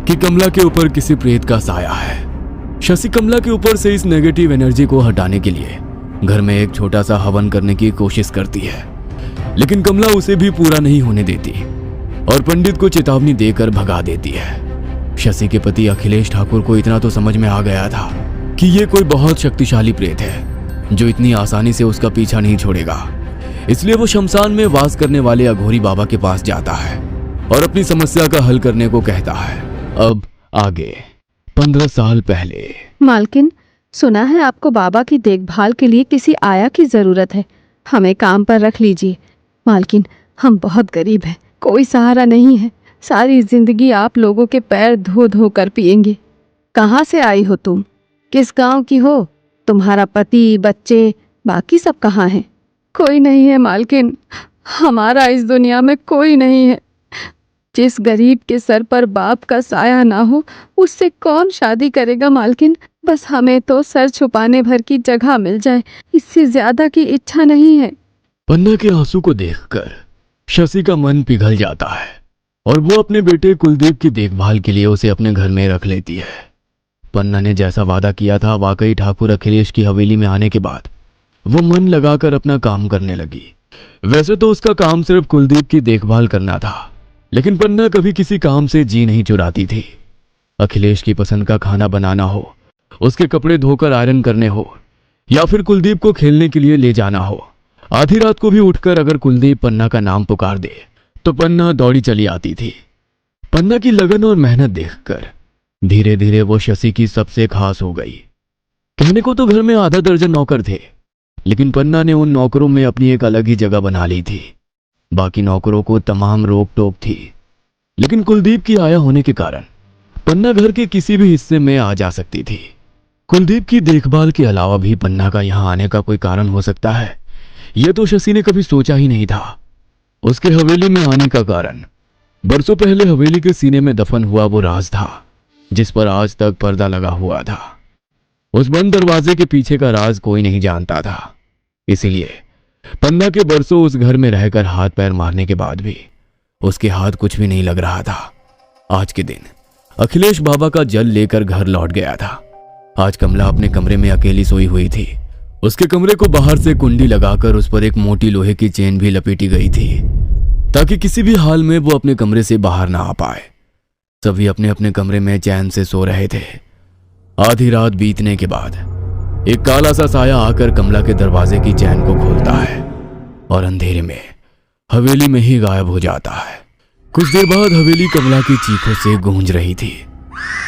कि कमला के ऊपर किसी प्रेत का साया है। शशि कमला के ऊपर से इस नेगेटिव एनर्जी को हटाने के लिए घर में एक छोटा सा हवन करने की कोशिश करती है, लेकिन कमला उसे भी पूरा नहीं होने देती और पंडित को चेतावनी देकर भगा देती है। शशि के पति अखिलेश ठाकुर को इतना तो समझ में आ गया था कि ये कोई बहुत शक्तिशाली प्रेत है जो इतनी आसानी से उसका पीछा नहीं छोड़ेगा। इसलिए वो शमशान में वास करने वाले अघोरी बाबा के पास जाता है और अपनी समस्या का हल करने को कहता है। अब आगे 15 साल पहले। मालकिन, सुना है आपको बाबा की देखभाल के लिए किसी आया की जरूरत है। हमें काम पर रख लीजिए। मालकिन, हम बहुत गरीब हैं, कोई सहारा नहीं है। सारी जिंदगी आप लोगों के पैर धो धो कर पिएंगे। कहाँ से आई हो तुम? किस गांव की हो? तुम्हारा पति, बच्चे, बाकी सब कहाँ हैं? कोई नहीं है मालकिन, हमारा इस दुनिया में कोई नहीं है। जिस गरीब के सर पर बाप का साया ना हो, उससे कौन शादी करेगा मालकिन? बस हमें तो सर छुपाने भर की जगह मिल जाए, इससे ज्यादा की इच्छा नहीं है। पन्ना के आंसू को देखकर शशि का मन पिघल जाता है और वो अपने बेटे कुलदीप की देखभाल के लिए उसे अपने घर में रख लेती है। पन्ना ने जैसा वादा किया था, वाकई ठाकुर अखिलेश की हवेली में आने के बाद वो मन लगाकर अपना काम करने लगी। वैसे तो उसका काम सिर्फ कुलदीप की देखभाल करना था, लेकिन पन्ना कभी किसी काम से जी नहीं चुराती थी। अखिलेश की पसंद का खाना बनाना हो, उसके कपड़े धोकर आयरन करने हो, या फिर कुलदीप को खेलने के लिए ले जाना हो, आधी रात को भी उठकर अगर कुलदीप पन्ना का नाम पुकार दे तो पन्ना दौड़ी चली आती थी। पन्ना की लगन और मेहनत देखकर धीरे धीरे वो शशि की सबसे खास हो गई। कहने को तो घर में आधा दर्जन नौकर थे, लेकिन पन्ना ने उन नौकरों में अपनी एक अलग ही जगह बना ली थी। बाकी नौकरों को तमाम रोक टोक थी, लेकिन कुलदीप की आया होने के कारण पन्ना घर के किसी भी हिस्से में आ जा सकती थी। कुलदीप की देखभाल के अलावा भी पन्ना का यहाँ आने का कोई कारण हो सकता है, यह तो शशि ने कभी सोचा ही नहीं था। उसके हवेली में आने का कारण बरसों पहले हवेली के सीने में दफन हुआ वो राज था, जिस पर आज तक पर्दा लगा हुआ था। उस बंद दरवाजे के पीछे का राज कोई नहीं जानता था। इसीलिए पन्ना के बरसों उस घर में रहकर हाथ पैर मारने के बाद भी उसके हाथ कुछ भी नहीं लग रहा था। आज के दिन अखिलेश बाबा का जल लेकर घर लौट गया था। आज कमला अपने कमरे में अकेली सोई हुई थी। उसके कमरे को बाहर से कुंडी लगाकर उस पर एक मोटी लोहे की चेन भी लपेटी गई थी, ताकि किसी भी हाल में वो अपने कमरे से बाहर ना आ पाए। सभी अपने अपने कमरे में चैन से सो रहे थे। आधी रात बीतने के बाद एक काला सा साया आकर कमला के दरवाजे की चैन को खोलता है और अंधेरे में हवेली में ही गायब हो जाता है। कुछ देर बाद हवेली कमला की चीखों से गूंज रही थी।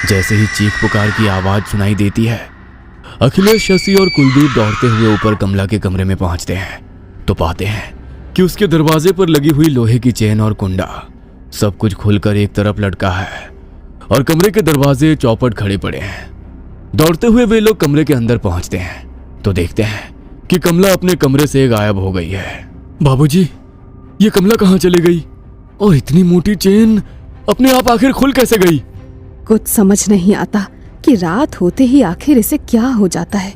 जैसे ही चीख पुकार की आवाज सुनाई देती है, अखिलेश, शशि और कुलदीप दौड़ते हुए ऊपर कमला के कमरे में पहुंचते हैं तो पाते हैं कि उसके दरवाजे पर लगी हुई लोहे की चेन और कुंडा सब कुछ खुलकर एक तरफ लटका है और कमरे के दरवाजे चौपट खड़े पड़े हैं। दौड़ते हुए वे लोग कमरे के अंदर पहुंचते हैं तो देखते हैं कि कमला अपने कमरे से गायब हो गई है। बाबूजी, ये कमला कहाँ चली गई? और इतनी मोटी चेन अपने आप आखिर खुल कैसे गई? कुछ समझ नहीं आता कि रात होते ही आखिर इसे क्या हो जाता है।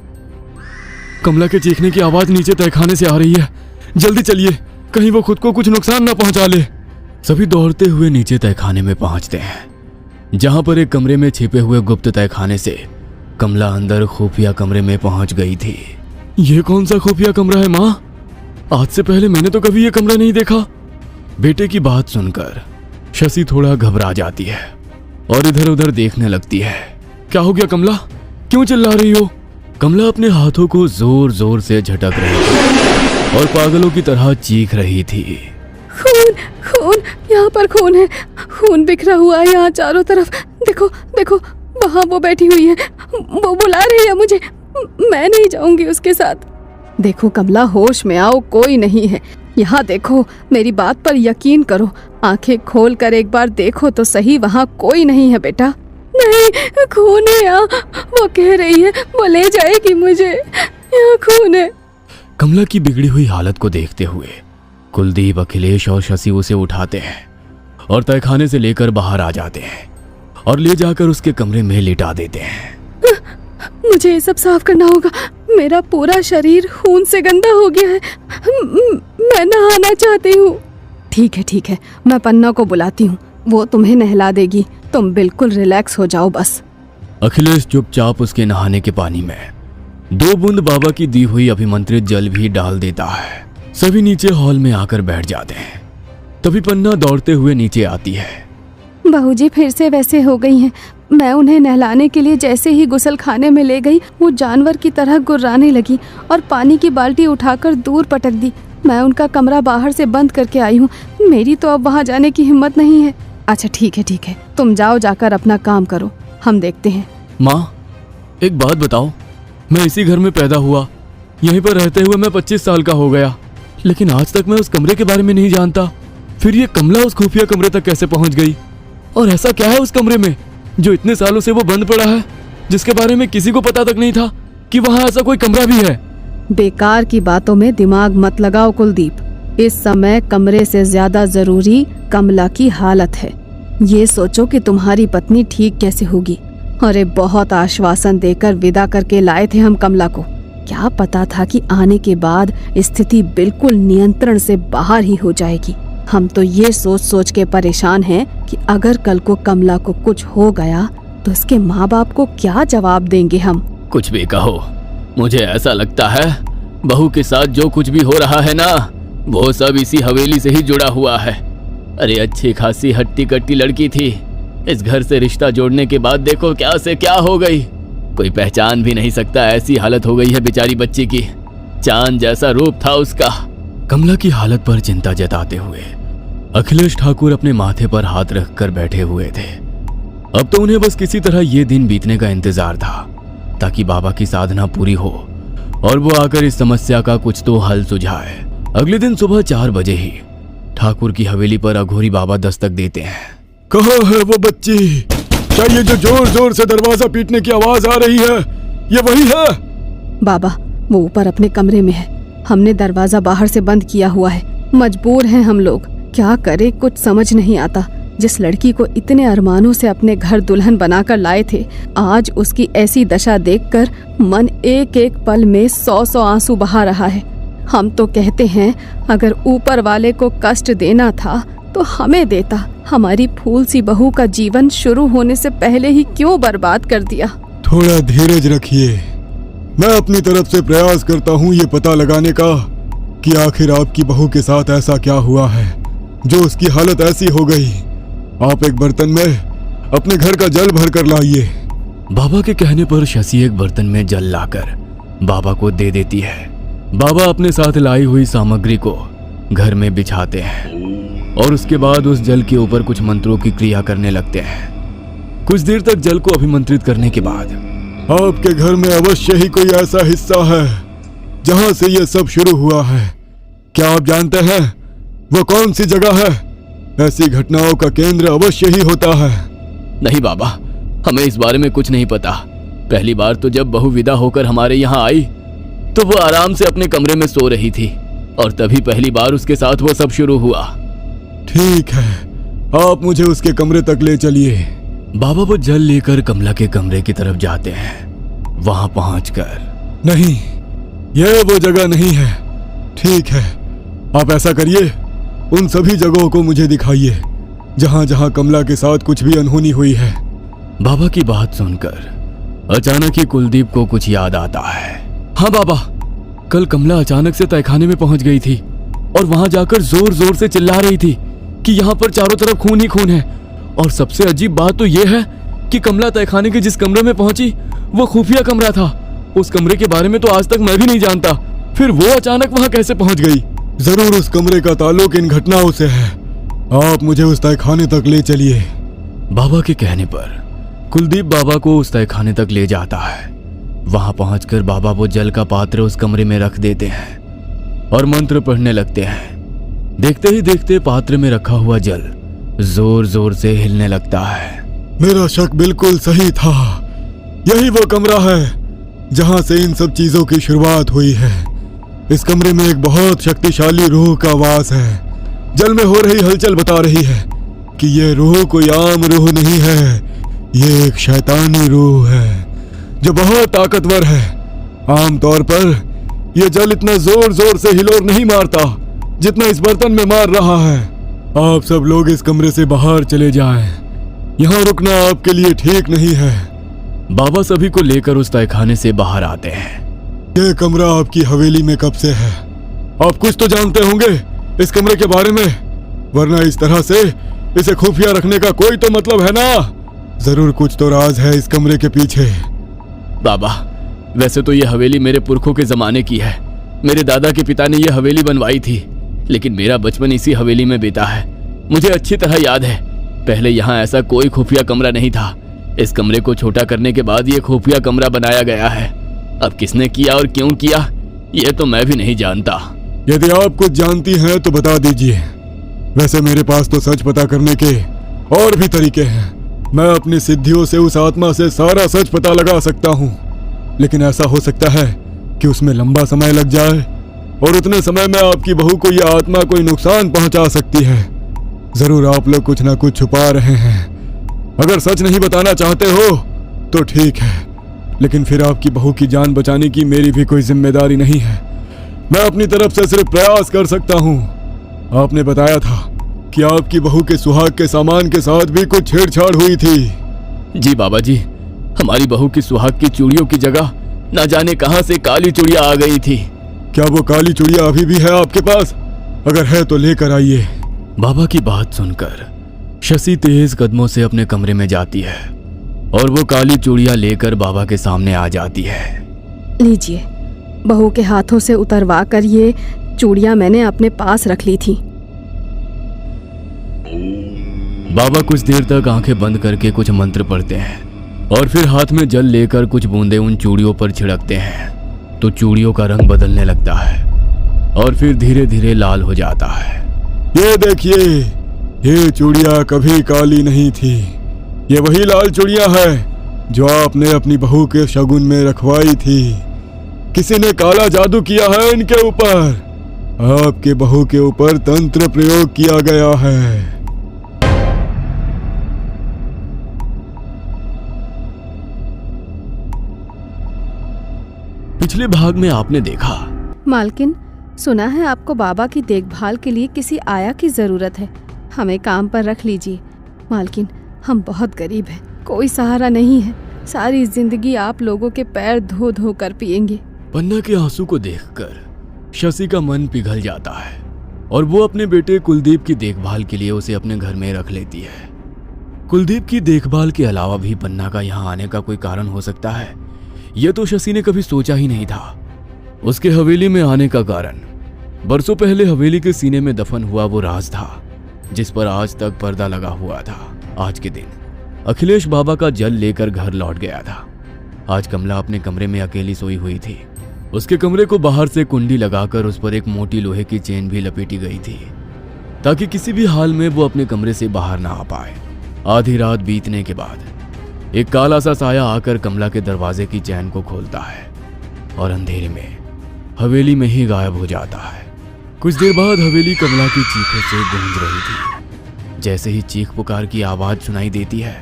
कमला के चीखने की आवाज नीचे तहखाने से आ रही है। जल्दी चलिए, कहीं वो खुद को कुछ नुकसान न पहुंचा ले। सभी दौड़ते हुए नीचे तहखाने में पहुंचते हैं, जहां पर एक कमरे में छिपे हुए गुप्त तहखाने से कमला अंदर खुफिया कमरे में पहुंच गई थी। ये कौन सा खुफिया कमरा है माँ? आज से पहले मैंने तो कभी ये कमरा नहीं देखा। बेटे की बात सुनकर शशि थोड़ा घबरा जाती है और इधर उधर देखने लगती है। क्या हो गया कमला, क्यों चिल्ला रही हो? कमला अपने हाथों को जोर जोर से झटक रही थी और पागलों की तरह चीख रही थी। खून, खून, यहाँ पर खून है। खून बिखरा हुआ है यहाँ चारों तरफ। देखो देखो, वहाँ वो बैठी हुई है, वो बुला रही है मुझे। मैं नहीं जाऊंगी उसके साथ। देखो कमला, होश में आओ, कोई नहीं है यहाँ। देखो, मेरी बात पर यकीन करो, आंखें खोल कर एक बार देखो तो सही, वहाँ कोई नहीं है बेटा। नहीं, खून है यहाँ, वो कह रही है वो ले जाएगी मुझे, यहाँ खून है। कमला की बिगड़ी हुई हालत को देखते हुए कुलदीप, अखिलेश और शशि उसे उठाते हैं और तहखाने से लेकर बाहर आ जाते हैं और ले जाकर उसके कमरे में लिटा देते हैं। मुझे ये सब साफ करना होगा, मेरा पूरा शरीर खून से गंदा हो गया है। मैं नहाना चाहती हूँ। ठीक है, मैं पन्ना को बुलाती हूँ, वो तुम्हें नहला देगी। तुम बिल्कुल रिलैक्स हो जाओ बस। अखिलेश चुपचाप उसके नहाने के पानी में 2 बूंद बाबा की दी हुई अभिमंत्रित जल भी डाल देता है। सभी नीचे हॉल में आकर बैठ जाते हैं। तभी पन्ना दौड़ते हुए नीचे आती है। बहूजी फिर से वैसे हो गई हैं। मैं उन्हें नहलाने के लिए जैसे ही गुसल खाने में ले गई, वो जानवर की तरह गुर्राने लगी और पानी की बाल्टी उठाकर दूर पटक दी। मैं उनका कमरा बाहर से बंद करके आई हूँ। मेरी तो अब वहाँ जाने की हिम्मत नहीं है। अच्छा ठीक है, तुम जाओ, जाकर अपना काम करो, हम देखते हैं। माँ, एक बात बताओ, मैं इसी घर में पैदा हुआ, यहीं पर रहते हुए मैं 25 साल का हो गया, लेकिन आज तक मैं उस कमरे के बारे में नहीं जानता। फिर ये कमला उस खुफिया कमरे तक कैसे पहुंच गई? और ऐसा क्या है उस कमरे में जो इतने सालों से वो बंद पड़ा है, जिसके बारे में किसी को पता तक नहीं था कि वहाँ ऐसा कोई कमरा भी है? बेकार की बातों में दिमाग मत लगाओ कुलदीप। इस समय कमरे से ज्यादा जरूरी कमला की हालत है। ये सोचो कि तुम्हारी पत्नी ठीक कैसे होगी। अरे बहुत आश्वासन देकर विदा करके लाए थे हम कमला को। क्या पता था कि आने के बाद स्थिति बिल्कुल नियंत्रण से बाहर ही हो जाएगी। हम तो ये सोच सोच के परेशान हैं कि अगर कल को कमला को कुछ हो गया तो इसके माँ बाप को क्या जवाब देंगे हम। कुछ भी कहो, मुझे ऐसा लगता है बहू के साथ जो कुछ भी हो रहा है ना, वो सब इसी हवेली से ही जुड़ा हुआ है। अरे अच्छी खासी हट्टी कट्टी लड़की थी, इस घर से रिश्ता जोड़ने के बाद देखो क्या से क्या हो गई। कोई पहचान भी नहीं सकता, ऐसी हालत हो गई है बेचारी बच्ची की। चांद जैसा रूप था उसका। कमला की हालत पर चिंता जताते हुए अखिलेश ठाकुर अपने माथे पर हाथ रखकर बैठे हुए थे। अब तो उन्हें बस किसी तरह ये दिन बीतने का इंतजार था, ताकि बाबा की साधना पूरी हो और वो आकर इस समस्या का कुछ तो हल सुझाए। अगले दिन सुबह 4 बजे ही ठाकुर की हवेली पर अघोरी बाबा दस्तक देते हैं। कहाँ है वो बच्ची? क्या ये जो जोर जोर से दरवाजा पीटने की आवाज आ रही है, ये वही है? बाबा, वो ऊपर अपने कमरे में है। हमने दरवाजा बाहर से बंद किया हुआ है। मजबूर हैं हम लोग, क्या करें कुछ समझ नहीं आता। जिस लड़की को इतने अरमानों से अपने घर दुल्हन बनाकर लाए थे, आज उसकी ऐसी दशा देखकर मन एक एक पल में 100 आंसू बहा रहा है। हम तो कहते हैं अगर ऊपर वाले को कष्ट देना था तो हमें देता। हमारी फूल सी बहू का जीवन शुरू होने से पहले ही क्यों बर्बाद कर दिया। थोड़ा धीरज रखिए, मैं अपनी तरफ से प्रयास करता हूँ ये पता लगाने का कि आखिर आपकी बहू के साथ ऐसा क्या हुआ है जो उसकी हालत ऐसी हो गई। आप एक बर्तन में अपने घर का जल भर कर लाइए। बाबा के कहने पर शशि एक बर्तन में जल लाकर बाबा को दे देती है। बाबा अपने साथ लाई हुई सामग्री को घर में बिछाते हैं और उसके बाद उस जल के ऊपर कुछ मंत्रों की क्रिया करने लगते हैं। कुछ देर तक जल को अभिमंत्रित करने के बाद आपके घर में अवश्य ही कोई ऐसा हिस्सा है जहां से ये सब शुरू हुआ है। क्या आप जानते हैं वो कौन सी जगह है? ऐसी घटनाओं का केंद्र अवश्य ही होता है। नहीं बाबा, हमें इस बारे में कुछ नहीं पता। पहली बार तो जब बहू विदा होकर हमारे यहाँ आई तो वो आराम से अपने कमरे में सो रही थी। और तभी पहली बार उसके साथ वो सब शुरू हुआ। ठीक है, आप मुझे उसके कमरे तक ले चलिए। बाबा वो जल लेकर कमला के कमरे की तरफ जाते हैं। वहां पहुंचकर नहीं, यह वो जगह नहीं है। ठीक है, आप ऐसा करिए, उन सभी जगहों को मुझे दिखाइए जहां जहां कमला के साथ कुछ भी अनहोनी हुई है। बाबा की बात सुनकर अचानक ही कुलदीप को कुछ याद आता है। हाँ बाबा, कल कमला अचानक से तहखाने में पहुंच गई थी और वहां जाकर जोर जोर से चिल्ला रही थी कि यहाँ पर चारों तरफ खून ही खून है। और सबसे अजीब बात तो यह है कि कमला तहखाने के जिस कमरे में पहुंची वो खुफिया कमरा था। उस कमरे के बारे में तो आज तक मैं भी नहीं जानता, फिर वो अचानक वहां कैसे पहुंच गई? जरूर उस कमरे का ताल्लुक इन घटनाओं से है। आप मुझे उस तहखाने तक ले चलिए। बाबा के कहने पर कुलदीप बाबा को उस तहखाने तक ले जाता है। वहां पहुंचकर बाबा वो जल का पात्र उस कमरे में रख देते हैं और मंत्र पढ़ने लगते हैं। देखते ही देखते पात्र में रखा हुआ जल जोर जोर से हिलने लगता है। मेरा शक बिल्कुल सही था, यही वो कमरा है जहां से इन सब चीजों की शुरुआत हुई है। इस कमरे में एक बहुत शक्तिशाली रूह का वास है। जल में हो रही हलचल बता रही है कि ये रूह कोई आम रूह नहीं है, ये एक शैतानी रूह है जो बहुत ताकतवर है। आमतौर पर यह जल इतना जोर जोर से हिलोर नहीं मारता जितना इस बर्तन में मार रहा है। आप सब लोग इस कमरे से बाहर चले जाएं, यहाँ रुकना आपके लिए ठीक नहीं है। बाबा सभी को लेकर उस तहखाने से बाहर आते हैं। यह कमरा आपकी हवेली में कब से है? आप कुछ तो जानते होंगे इस कमरे के बारे में, वरना इस तरह से इसे खुफिया रखने का कोई तो मतलब है ना। जरूर कुछ तो राज है इस कमरे के पीछे। बाबा, वैसे तो ये हवेली मेरे पुरखों के जमाने की है। मेरे दादा के पिता ने यह हवेली बनवाई थी, लेकिन मेरा बचपन इसी हवेली में बीता है। मुझे अच्छी तरह याद है, पहले यहाँ ऐसा कोई खुफिया कमरा नहीं था। इस कमरे को छोटा करने के बाद ये खुफिया कमरा बनाया गया है। अब किसने किया और क्यों किया, यह तो मैं भी नहीं जानता। यदि आप कुछ जानती हैं तो बता दीजिए। वैसे मेरे पास तो सच पता करने के और भी तरीके हैं। मैं अपनी सिद्धियों से उस आत्मा से सारा सच पता लगा सकता हूँ, लेकिन ऐसा हो सकता है कि उसमें लंबा समय लग जाए और उतने समय में आपकी बहू को यह आत्मा कोई नुकसान पहुंचा सकती है। जरूर आप लोग कुछ ना कुछ छुपा रहे हैं। अगर सच नहीं बताना चाहते हो तो ठीक है, लेकिन फिर आपकी बहू की जान बचाने की मेरी भी कोई जिम्मेदारी नहीं है। मैं अपनी तरफ से सिर्फ प्रयास कर सकता हूँ। आपने बताया था कि आपकी बहू के सुहाग के सामान के साथ भी कुछ छेड़छाड़ हुई थी। जी बाबा जी, हमारी बहू की सुहाग की चूड़ियों की जगह न जाने कहां से काली चूड़ियां आ गई थी। क्या वो काली चूड़ियां अभी भी है आपके पास? अगर है तो लेकर आइए। बाबा की बात सुनकर शशि तेज कदमों से अपने कमरे में जाती है और वो काली चूड़ियां लेकर बाबा के सामने आ जाती है। लीजिए, बहू के हाथों से उतरवा कर ये चूड़ियां मैंने अपने पास रख ली थी। बाबा कुछ देर तक आंखें बंद करके कुछ मंत्र पढ़ते हैं और फिर हाथ में जल लेकर कुछ बूंदे उन चूड़ियों पर छिड़कते हैं तो चूड़ियों का रंग बदलने लगता है और फिर धीरे धीरे लाल हो जाता है। ये देखिए, ये चूड़ियां कभी काली नहीं थी। ये वही लाल चूड़ियां हैं जो आपने अपनी बहू के शगुन में रखवाई थी। किसी ने काला जादू किया है इनके ऊपर। आपके बहू के ऊपर तंत्र प्रयोग किया गया है। पिछले भाग में आपने देखा, मालकिन, सुना है आपको बाबा की देखभाल के लिए किसी आया की जरूरत है। हमें काम पर रख लीजिए। मालकिन, हम बहुत गरीब हैं, कोई सहारा नहीं है। सारी जिंदगी आप लोगों के पैर धो धो कर पिएंगे। पन्ना के आंसू को देखकर शशि का मन पिघल जाता है और वो अपने बेटे कुलदीप की देखभाल के लिए उसे अपने घर में रख लेती है। कुलदीप की देखभाल के अलावा भी पन्ना का यहाँ आने का कोई कारण हो सकता है, यह तो शशि ने कभी सोचा ही नहीं था। उसके हवेली में आने का कारण बरसों पहले हवेली के सीने में दफन हुआ वो राज था जिस पर आज तक पर्दा लगा हुआ था। आज के दिन अखिलेश बाबा का जल लेकर घर लौट गया था। आज कमला अपने कमरे में अकेली सोई हुई थी। उसके कमरे को बाहर से कुंडी लगाकर उस पर एक मोटी लोहे की चेन भी लपेटी गई थी ताकि किसी भी हाल में वो अपने कमरे से बाहर ना आ पाए। आधी रात बीतने के बाद एक काला सा साया आकर कमला के दरवाजे की चैन को खोलता है और अंधेरे में हवेली में ही गायब हो जाता है। कुछ देर बाद हवेली कमला की चीखों से गूंज रही थी। जैसे ही चीख पुकार की आवाज सुनाई देती है,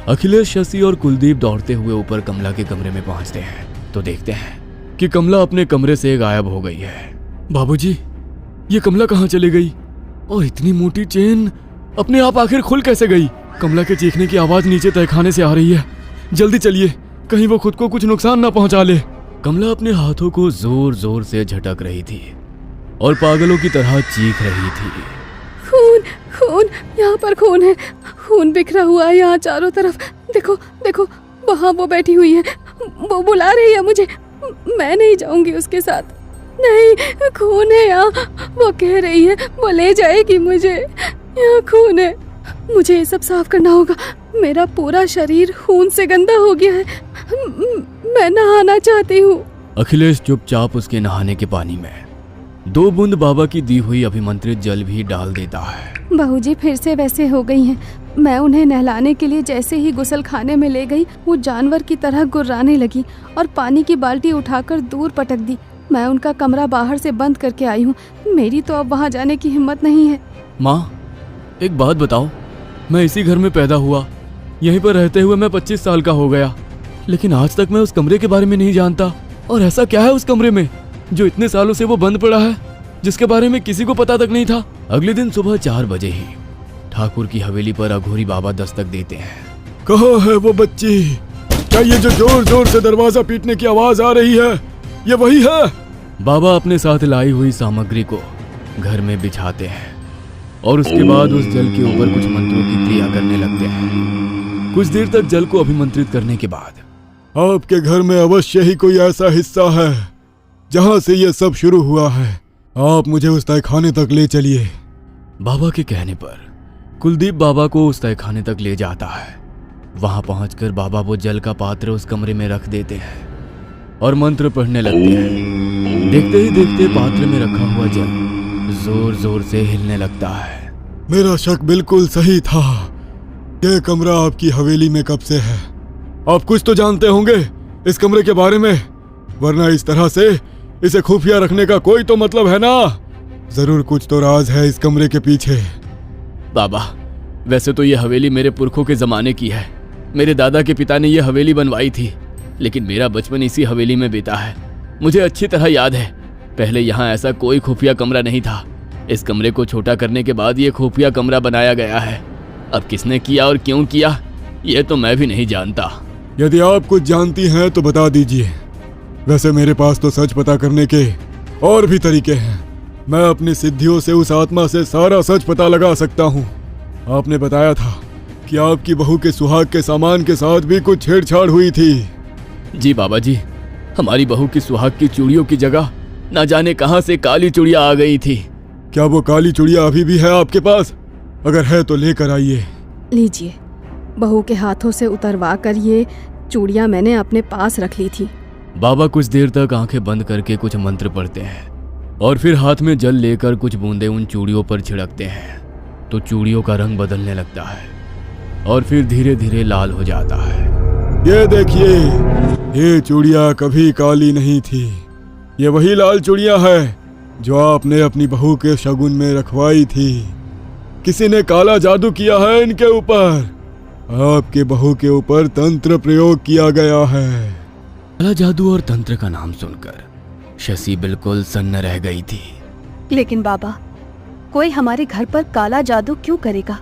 अखिलेश, शशि और कुलदीप दौड़ते हुए ऊपर कमला के कमरे में पहुंचते हैं तो देखते हैं कि कमला अपने कमरे से गायब हो गई है। बाबूजी, ये कमला कहाँ चली गई? और इतनी मोटी चेन अपने आप आखिर खुल कैसे गई? कमला के चीखने की आवाज नीचे तहखाने से आ रही है। जल्दी चलिए, कहीं वो खुद को कुछ नुकसान ना पहुंचा ले। कमला अपने हाथों को जोर जोर से झटक रही थी और पागलों की तरह चीख रही थी। खून, खून, यहाँ पर खून है। खून बिखरा हुआ है यहाँ चारों तरफ। देखो देखो, वहाँ वो बैठी हुई है, वो बुला रही है मुझे। मैं नहीं जाऊंगी उसके साथ। नहीं, खून है यहाँ। वो कह रही है वो ले जाएगी मुझे। यहाँ खून है। मुझे ये सब साफ करना होगा। मेरा पूरा शरीर खून से गंदा हो गया है। मैं नहाना चाहती हूँ। अखिलेश चुपचाप उसके नहाने के पानी में 2 बूंद बाबा की दी हुई अभिमंत्रित जल भी डाल देता है। बहूजी फिर से वैसे हो गई हैं। मैं उन्हें नहलाने के लिए जैसे ही गुसल खाने में ले गई, वो जानवर की तरह गुर्राने लगी और पानी की बाल्टी उठाकर दूर पटक दी। मैं उनका कमरा बाहर से बंद करके आई हूँ। मेरी तो अब वहाँ जाने की हिम्मत नहीं है। माँ, एक बात बताओ, मैं इसी घर में पैदा हुआ, यहीं पर रहते हुए मैं 25 साल का हो गया, लेकिन आज तक मैं उस कमरे के बारे में नहीं जानता। और ऐसा क्या है उस कमरे में जो इतने सालों से वो बंद पड़ा है, जिसके बारे में किसी को पता तक नहीं था? अगले दिन सुबह 4 बजे ही ठाकुर की हवेली पर अघोरी बाबा दस्तक देते हैं। कहाँ है वो बच्ची? क्या ये जो जोर जोर से दरवाजा पीटने की आवाज आ रही है, ये वही है? बाबा अपने साथ लाई हुई सामग्री को घर में बिछाते हैं और उसके बाद उस जल के ऊपर कुछ मंत्रों की क्रिया करने लगते हैं। कुछ देर तक जल को अभिमंत्रित करने के बाद, आपके घर में अवश्य ही कोई ऐसा हिस्सा है जहां से ये सब शुरू हुआ है। आप मुझे उस तहखाने तक ले चलिए। बाबा के कहने पर कुलदीप बाबा को उस तहखाने तक ले जाता है। वहां पहुंचकर बाबा वो जल का पात्र उस कमरे में रख देते हैं और मंत्र पढ़ने लगते हैं। देखते ही देखते पात्र में रखा हुआ जल जोर जोर से हिलने लगता है। मेरा शक बिल्कुल सही था। ये कमरा आपकी हवेली में कब से है? आप कुछ तो जानते होंगे इस कमरे के बारे में, वरना इस तरह से इसे खुफिया रखने का कोई तो मतलब है ना। जरूर कुछ तो राज है इस कमरे के पीछे। बाबा, वैसे तो ये हवेली मेरे पुरखों के जमाने की है। मेरे दादा के पिता ने ये हवेली बनवाई थी, लेकिन मेरा बचपन इसी हवेली में बीता है। मुझे अच्छी तरह याद है, पहले यहाँ ऐसा कोई खुफिया कमरा नहीं था। इस कमरे को छोटा करने के बाद ये खुफिया कमरा बनाया गया है। अब किसने किया और क्यों किया, ये तो मैं भी नहीं जानता। यदि आप कुछ जानती हैं तो बता दीजिए। वैसे मेरे पास तो सच पता करने के और भी तरीके हैं। मैं अपनी सिद्धियों से उस आत्मा से सारा सच पता लगा सकता हूँ। आपने बताया था कि आपकी बहू के सुहाग के सामान के साथ भी कुछ छेड़छाड़ हुई थी। जी बाबा जी, हमारी बहू की सुहाग की चूड़ियों की जगह न जाने कहां से काली चूड़ियां आ गई थी। क्या वो काली चूड़ियां अभी भी है आपके पास? अगर है तो लेकर आइए। लीजिए, बहू के हाथों से उतरवा कर ये चूड़ियाँ मैंने अपने पास रख ली थी। बाबा कुछ देर तक आंखें बंद करके कुछ मंत्र पढ़ते हैं और फिर हाथ में जल लेकर कुछ बूंदे उन चूड़ियों पर छिड़कते हैं तो चूड़ियों का रंग बदलने लगता है और फिर धीरे धीरे लाल हो जाता है। ये देखिए, ये चूड़ियां कभी काली नहीं थी। ये वही लाल चूड़ियां है जो आपने अपनी बहू के शगुन में रखवाई थी। किसी ने काला जादू किया है इनके ऊपर। आपके बहू के ऊपर तंत्र प्रयोग किया गया है। काला जादू और तंत्र का नाम सुनकर शशि बिल्कुल सन्न रह गई थी। लेकिन बाबा, कोई हमारे घर पर काला जादू क्यों करेगा?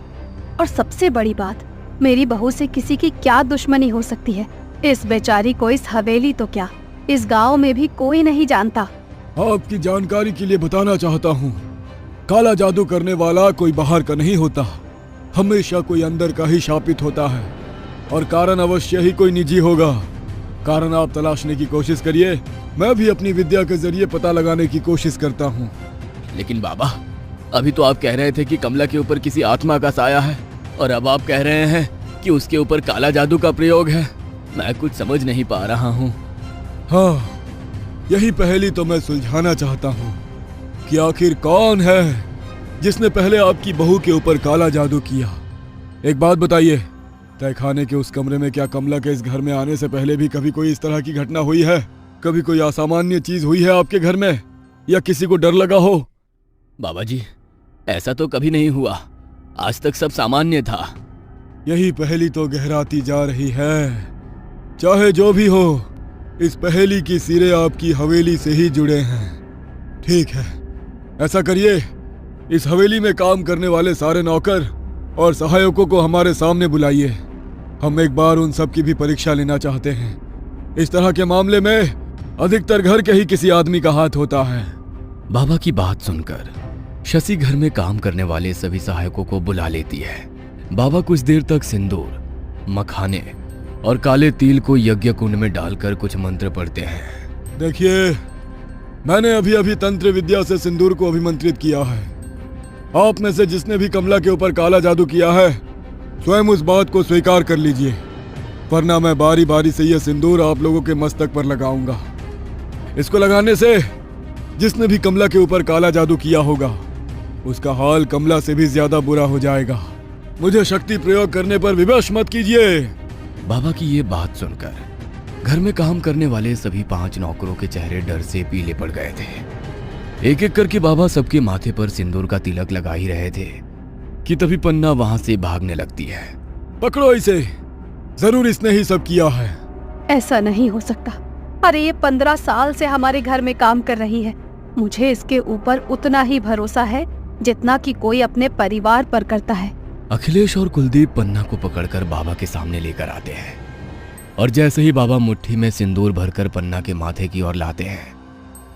और सबसे बड़ी बात, मेरी बहू से किसी की क्या दुश्मनी हो सकती है? इस बेचारी को इस हवेली तो क्या, इस गांव में भी कोई नहीं जानता। आपकी जानकारी के लिए बताना चाहता हूँ, काला जादू करने वाला कोई बाहर का नहीं होता, हमेशा कोई अंदर का ही शापित होता है। और कारण अवश्य ही कोई निजी होगा। कारण आप तलाशने की कोशिश करिए, मैं भी अपनी विद्या के जरिए पता लगाने की कोशिश करता हूँ। लेकिन बाबा, अभी तो आप कह रहे थे कि कमला के ऊपर किसी आत्मा का साया है और अब आप कह रहे हैं कि उसके ऊपर काला जादू का प्रयोग है। मैं कुछ समझ नहीं पा रहा हूँ। हाँ, यही पहेली तो मैं सुलझाना चाहता हूँ कि आखिर कौन है जिसने पहले आपकी बहू के ऊपर काला जादू किया। एक बात बताइए, तहखाने के उस कमरे में क्या कमला के इस घर में आने से पहले भी कभी कोई इस तरह की घटना हुई है? कभी कोई असामान्य चीज हुई है आपके घर में, या किसी को डर लगा हो बाबा जी, ऐसा तो कभी नहीं हुआ। आज तक सब सामान्य था। यही पहेली तो गहराती जा रही है। चाहे जो भी हो, इस पहेली की सिरे आपकी हवेली से ही जुड़े हैं। ठीक है, ऐसा करिए, इस हवेली में काम करने वाले सारे नौकर और सहायकों को हमारे सामने बुलाइए। हम एक बार उन सब की भी परीक्षा लेना चाहते हैं। इस तरह के मामले में अधिकतर घर के ही किसी आदमी का हाथ होता है। बाबा की बात सुनकर शशि घर में काम करने वाले सभी सहायकों को बुला लेती है। बाबा कुछ देर तक सिंदूर, मखाने और काले तिल को यज्ञ कुंड में डालकर कुछ मंत्र पढ़ते हैं। देखिए, मैंने अभी अभी तंत्र विद्या से सिंदूर को अभिमंत्रित किया है। आप में से जिसने भी कमला के ऊपर काला जादू किया है, स्वयं उस बात को स्वीकार कर लीजिए, वरना मैं बारी बारी से यह सिंदूर आप लोगों के मस्तक पर लगाऊंगा। इसको लगाने से जिसने भी कमला के ऊपर काला जादू किया होगा, उसका हाल कमला से भी ज्यादा बुरा हो जाएगा। मुझे शक्ति प्रयोग करने पर विवश मत कीजिए। बाबा की ये बात सुनकर घर में काम करने वाले सभी 5 नौकरों के चेहरे डर से पीले पड़ गए थे। एक एक करके बाबा सबके माथे पर सिंदूर का तिलक लगा ही रहे थे कि तभी पन्ना वहां से भागने लगती है। पकड़ो इसे, जरूर इसने ही सब किया है। ऐसा नहीं हो सकता। अरे ये 15 साल से हमारे घर में काम कर रही है। मुझे इसके ऊपर उतना ही भरोसा है जितना कि कोई अपने परिवार पर करता है। अखिलेश और कुलदीप पन्ना को पकड़कर बाबा के सामने लेकर आते हैं और जैसे ही बाबा मुट्ठी में सिंदूर भरकर पन्ना के माथे की ओर लाते हैं,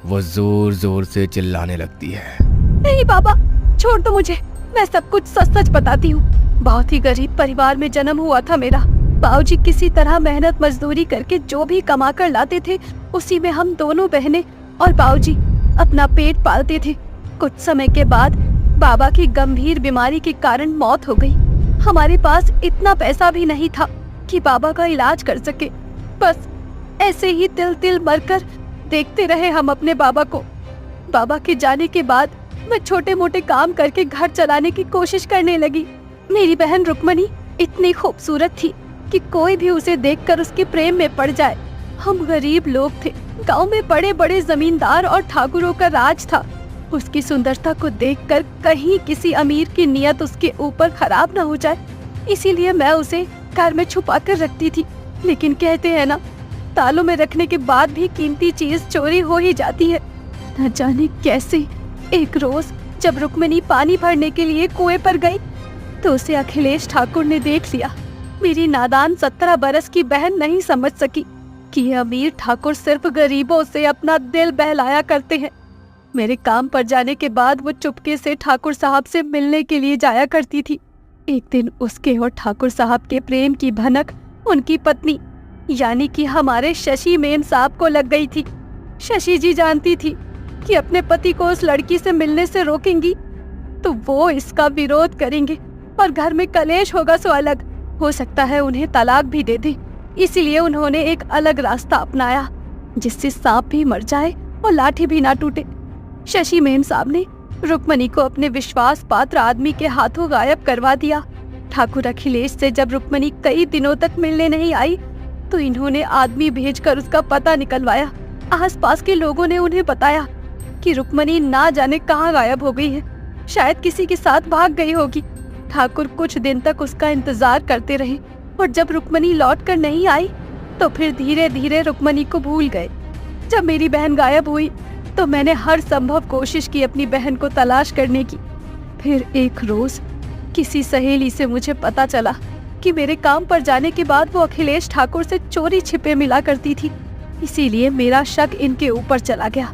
वो जोर जोर से चिल्लाने लगती है। नहीं बाबा, छोड़ दो मुझे। मैं सब कुछ सच सच बताती हूँ। बहुत ही गरीब परिवार में जन्म हुआ था मेरा। बाबूजी किसी तरह मेहनत मजदूरी करके जो भी कमा कर लाते थे, उसी में हम दोनों बहनें और बाबूजी अपना पेट पालते थे। कुछ समय के बाद बाबा की गंभीर बीमारी के कारण मौत हो गई। हमारे पास इतना पैसा भी नहीं था कि बाबा का इलाज कर सके। बस ऐसे ही तिल तिल मरकर देखते रहे हम अपने बाबा को। बाबा के जाने के बाद मैं छोटे मोटे काम करके घर चलाने की कोशिश करने लगी। मेरी बहन रुक्मणी इतनी खूबसूरत थी कि कोई भी उसे देखकर उसके प्रेम में पड़ जाए। हम गरीब लोग थे। गांव में बड़े बड़े जमींदार और ठाकुरों का राज था। उसकी सुंदरता को देखकर कहीं किसी अमीर की नियत उसके ऊपर खराब न हो जाए, इसीलिए मैं उसे घर में छुपा कर रखती थी। लेकिन कहते हैं ना, तालों में रखने के बाद भी कीमती चीज चोरी हो ही जाती है। न जाने कैसे एक रोज जब रुक्मिणी पानी भरने के लिए कुएं पर गई तो उसे अखिलेश ठाकुर ने देख लिया। मेरी नादान 17 बरस की बहन नहीं समझ सकी कि ये अमीर ठाकुर सिर्फ गरीबों से अपना दिल बहलाया करते हैं। मेरे काम पर जाने के बाद वो चुपके से ठाकुर साहब से मिलने के लिए जाया करती थी। एक दिन उसके और ठाकुर साहब के प्रेम की भनक उनकी पत्नी यानी कि हमारे शशि मेम साहब को लग गई थी। शशि जी जानती थी कि अपने पति को उस लड़की से मिलने से रोकेंगी तो वो इसका विरोध करेंगे और घर में कलेश होगा सो अलग। हो सकता है उन्हें तलाक भी दे दे। इसीलिए उन्होंने एक अलग रास्ता अपनाया जिससे सांप भी मर जाए और लाठी भी ना टूटे। शशि मेम साहब ने रुक्मणी को अपने विश्वास पात्र आदमी के हाथों गायब करवा दिया। ठाकुर अखिलेश से जब रुक्मणी कई दिनों तक मिलने नहीं आई तो इन्होंने आदमी भेजकर उसका पता निकलवाया। आसपास के लोगों ने उन्हें बताया कि रुक्मणी ना जाने कहाँ गायब हो गई है, शायद किसी के साथ भाग गई होगी। ठाकुर कुछ दिन तक उसका इंतजार करते रहे और जब रुक्मणी लौटकर नहीं आई तो फिर धीरे धीरे रुक्मणी को भूल गए। जब मेरी बहन गायब हुई तो मैंने हर संभव कोशिश की अपनी बहन को तलाश करने की। फिर एक रोज किसी सहेली से मुझे पता चला कि मेरे काम पर जाने के बाद वो अखिलेश ठाकुर से चोरी छिपे मिला करती थी। इसीलिए मेरा शक इनके ऊपर चला गया।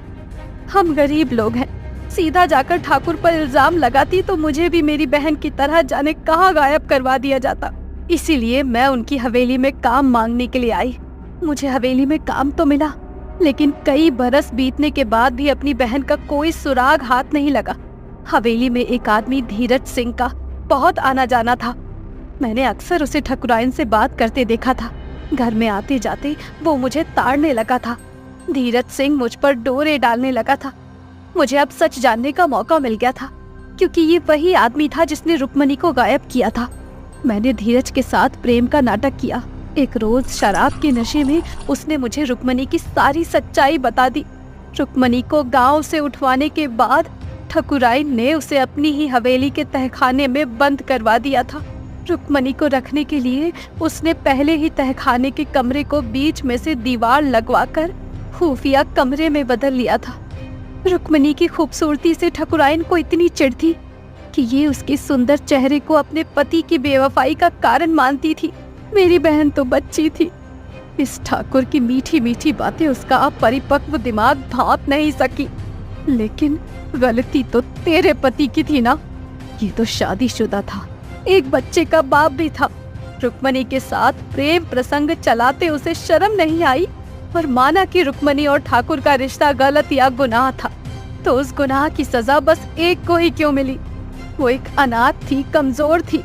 हम गरीब लोग हैं, सीधा जाकर ठाकुर पर इल्जाम लगाती तो मुझे भी मेरी बहन की तरह जाने कहाँ गायब करवा दिया जाता। इसीलिए मैं उनकी हवेली में काम मांगने के लिए आई। मुझे हवेली में काम तो मिला, लेकिन कई बरस बीतने के बाद भी अपनी बहन का कोई सुराग हाथ नहीं लगा। हवेली में एक आदमी धीरज सिंह का बहुत आना जाना था। मैंने अक्सर उसे ठकुराइन से बात करते देखा था। घर में आते जाते वो मुझे ताड़ने लगा था। धीरज सिंह मुझ पर डोरे डालने लगा था। मुझे अब सच जानने का मौका मिल गया था, क्योंकि ये वही आदमी था जिसने रुक्मणी को गायब किया था। मैंने धीरज के साथ प्रेम का नाटक किया। एक रोज शराब के नशे में उसने मुझे रुक्मणी की सारी सच्चाई बता दी। रुक्मणी को गांव से उठवाने के बाद ठकुराइन ने उसे अपनी ही हवेली के तहखाने में बंद करवा दिया था। रुक्मणी को रखने के लिए उसने पहले ही तहखाने के कमरे को बीच में से दीवार लगवाकर खुफिया कमरे में बदल लिया था। रुक्मणी की खूबसूरती से ठकुराइन को इतनी चिढ़ थी कि ये उसके सुंदर चेहरे को अपने पति की बेवफाई का कारण मानती थी। मेरी बहन तो बच्ची थी, इस ठाकुर की मीठी मीठी बातें उसका अपरिपक्व दिमाग भांप नहीं सकी। लेकिन गलती तो तेरे पति की थी ना, ये तो शादीशुदा था, एक बच्चे का बाप भी था। रुक्मणी के साथ प्रेम प्रसंग चलाते उसे शर्म नहीं आई और माना कि रुक्मणी और ठाकुर का रिश्ता गलत या गुनाह था, तो उस गुनाह की सजा बस एक को ही क्यों मिली? वो एक अनाथ थी, कमजोर थी,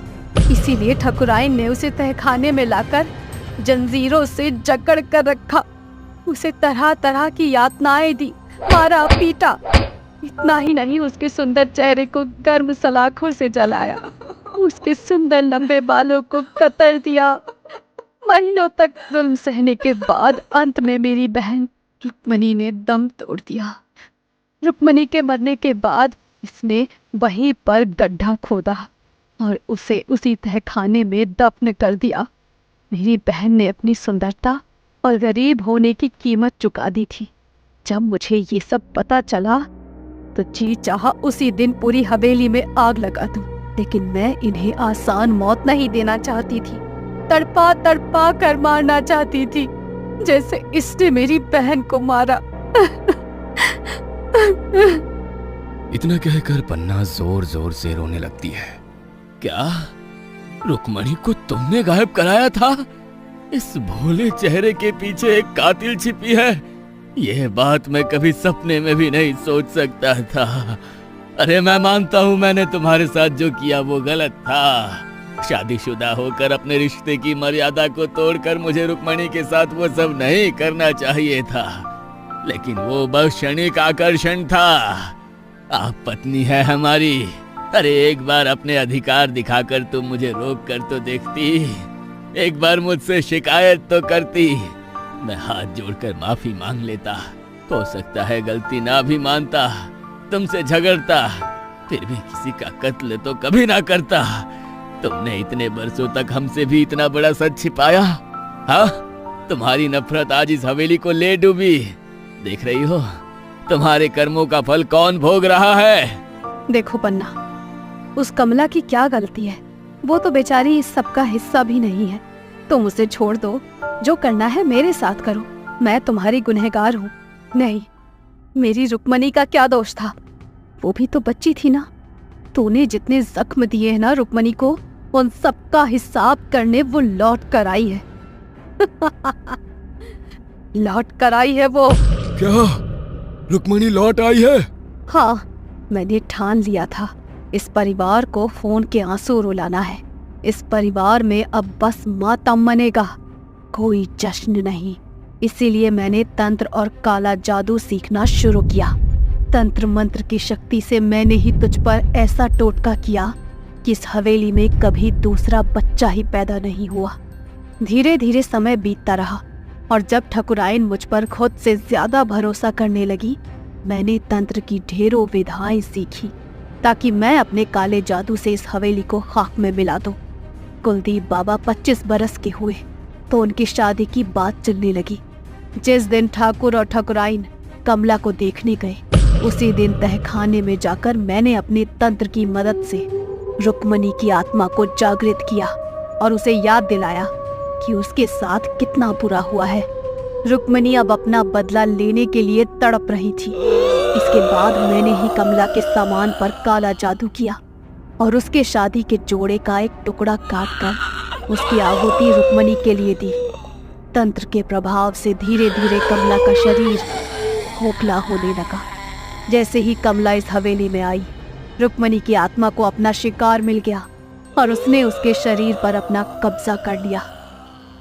इसीलिए ठकुराइन ने उसे तहखाने में लाकर जंजीरों से जकड़ कर रखा। उसे तरह तरह की यातनाएं दी, मारा पीटा। इतना ही नहीं, उसके सुंदर चेहरे को गर्म सलाखों से जलाया, उसके सुंदर लंबे बालों को कतर दिया। महीनों तक जुल्म सहने के बाद अंत में मेरी बहन रुक्मणी ने दम तोड़ दिया। रुक्मणी के मरने के बाद इसने वहीं पर गड्ढा खोदा और उसे उसी तहखाने में दफन कर दिया। मेरी बहन ने अपनी सुंदरता और गरीब होने की कीमत चुका दी थी। जब मुझे ये सब पता चला तो जी चाहा उसी दिन पूरी हवेली में आग लगा दूं, लेकिन मैं इन्हें आसान मौत नहीं देना चाहती थी। तड़पा तड़पा कर मारना चाहती थी, जैसे इसने मेरी बहन को मारा। इतना कहकर पन्ना जोर जोर से रोने लगती है। क्या रुक्मणी को तुमने गायब कराया था? इस भोले चेहरे के पीछे एक कातिल छिपी है, यह बात मैं कभी सपने में भी नहीं सोच सकता था। अरे मैं मानता हूँ मैंने तुम्हारे साथ जो किया वो गलत था। शादीशुदा होकर अपने रिश्ते की मर्यादा को तोड़कर मुझे रुक्मणी के साथ वो सब नहीं करना चाहिए था, लेकिन वो बस क्षणिक आकर्षण था। आप पत्नी है हमारी, अरे एक बार अपने अधिकार दिखाकर तुम मुझे रोक कर तो देखती, एक बार मुझसे शिकायत तो करती, मैं हाथ जोड़कर माफी मांग लेता। हो सकता है गलती ना भी मानता, तुमसे झगड़ता, फिर भी किसी का कत्ल तो कभी ना करता। तुमने इतने बरसों तक हमसे भी इतना बड़ा सच छिपाया। हाँ, तुम्हारी नफरत आज इस हवेली को ले डूबी। देख रही हो तुम्हारे कर्मों का फल कौन भोग रहा है। देखो पन्ना, उस कमला की क्या गलती है? वो तो बेचारी इस सब का हिस्सा भी नहीं है। तुम उसे छोड़ दो, जो करना है मेरे साथ करो, मैं तुम्हारी गुनहगार हूँ। नहीं, मेरी रुक्मणी का क्या दोष था? वो भी तो बच्ची थी ना। तूने जितने जख्म दिए हैं ना रुक्मणी को, उन सब का हिसाब करने वो लौट कर आई है। लौट कर आई है वो। क्या रुक्मणी लौट आई है? हाँ, मैंने ठान लिया था इस परिवार को खून के आंसू रुलाना है। इस परिवार में अब बस मातम मनेगा, कोई जश्न नहीं। इसीलिए मैंने तंत्र और काला जादू सीखना शुरू किया। तंत्र मंत्र की शक्ति से मैंने ही तुझ पर ऐसा टोटका किया कि इस हवेली में कभी दूसरा बच्चा ही पैदा नहीं हुआ। धीरे धीरे समय बीतता रहा और जब ठकुराइन मुझ पर खुद से ज्यादा भरोसा करने लगी, मैंने तंत्र की ढेरों विधाएं सीखी ताकि मैं अपने काले जादू से इस हवेली को खाक में मिला दूं। कुलदीप बाबा 25 बरस के हुए तो उनकी शादी की बात चलने लगी। जिस दिन ठाकुर और ठकुराइन कमला को देखने गए, उसी दिन तहखाने में जाकर मैंने अपने तंत्र की मदद से रुक्मणी की आत्मा को जागृत किया और उसे याद दिलाया कि उसके साथ कितना बुरा हुआ है। रुक्मणी अब अपना बदला लेने के लिए तड़प रही थी। इसके बाद मैंने ही कमला के सामान पर काला जादू किया और उसके शादी के जोड़े का एक टुकड़ा काटकर उसकी आहुति रुक्मणी के लिए दी। तंत्र के प्रभाव से धीरे धीरे कमला का शरीर खोखला होने लगा। जैसे ही कमला इस हवेली में आई, रुक्मणी की आत्मा को अपना शिकार मिल गया और उसने उसके शरीर पर अपना कब्जा कर लिया।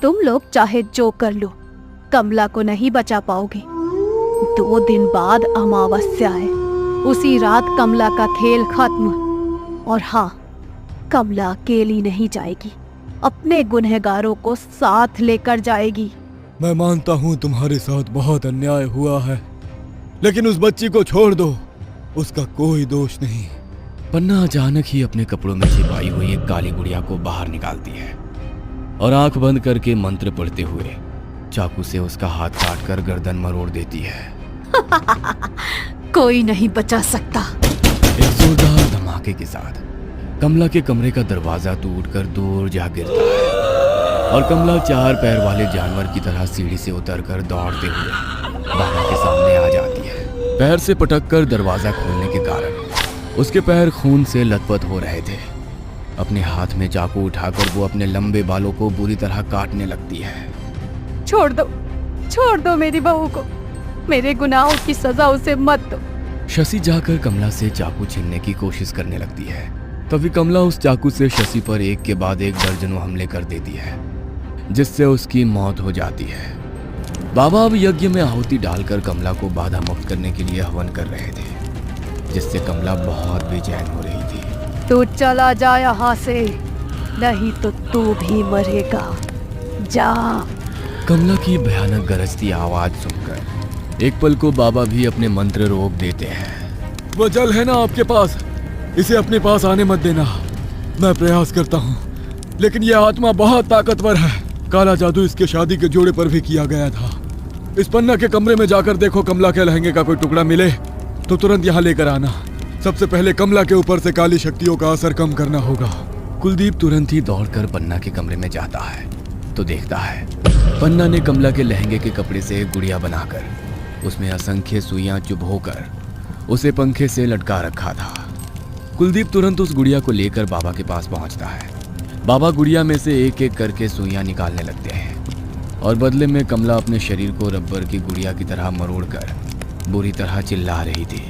तुम लोग चाहे जो कर लो, कमला को नहीं बचा पाओगे। 2 दिन बाद अमावस्या है। उसी रात कमला का खेल खत्म। और हाँ, कमला अकेली नहीं जाएगी, अपने गुनहगारों को साथ लेकर जाएगी। मैं मानता हूँ तुम्हारे साथ बहुत अन्याय हुआ है, लेकिन उस बच्ची को छोड़ दो। उसका कोई दोष नहीं। पन्ना अचानक ही अपने कपड़ों में छिपाई हुई एक काली गुड़िया को बाहर निकालती है और आंख बंद करके मंत्र पढ़ते हुए चाकू से उसका हाथ काटकर गर्दन मरोड़ देती है। कोई नहीं बचा सकता। एक जोरदार धमाके के साथ कमला के कमरे का दरवाजा टूटकर दूर जा गिरता है और कमला 4 पैर वाले जानवर की तरह सीढ़ी से उतरकर दौड़ते हुए बाबा के सामने आ जाती है। पैर से पटककर दरवाजा खोलने के कारण उसके पैर खून से लथपथ हो रहे थे। अपने हाथ में चाकू उठाकर वो अपने लंबे बालों को बुरी तरह काटने लगती है। छोड़ दो मेरी बहू को, मेरे गुनाहों की सजा उसे मत दो। शशि जाकर कमला से चाकू छीनने की कोशिश करने लगती है। तभी कमला उस चाकू से शशि पर एक के बाद एक दर्जनों हमले कर देती है, जिससे उसकी मौत हो जाती है। बाबा अब यज्ञ में आहुति डालकर कमला को बाधा मुक्त करने के लिए हवन कर रहे थे, जिससे कमला बहुत बेचैन हो रही थी। तू चला जा यहाँ से, नहीं तो तू भी मरेगा। जा। कमला की भयानक गरजती आवाज सुनकर एक पल को बाबा भी अपने मंत्र रोक देते हैं। वो जल है ना आपके पास, इसे अपने पास आने मत देना। मैं प्रयास करता हूँ, लेकिन यह आत्मा बहुत ताकतवर है। काला जादू इसके शादी के जोड़े पर भी किया गया था। इस पन्ना के कमरे में जाकर देखो, कमला के लहंगे का कोई टुकड़ा मिले तो तुरंत यहाँ लेकर आना। सबसे पहले कमला के ऊपर से काली शक्तियों का असर कम करना होगा। कुलदीप तुरंत ही दौड़कर पन्ना के कमरे में जाता है तो देखता है पन्ना ने कमला के लहंगे के कपड़े से एक गुड़िया बनाकर उसमें असंख्य सुइयां चुभोकर उसे पंखे से लटका रखा था। कुलदीप तुरंत उस गुड़िया को लेकर बाबा के पास पहुंचता है। बाबा गुड़िया में से एक एक करके सुइयां निकालने लगते हैं और बदले में कमला अपने शरीर को रबर की गुड़िया की तरह मरोड़कर बुरी तरह चिल्ला रही थी।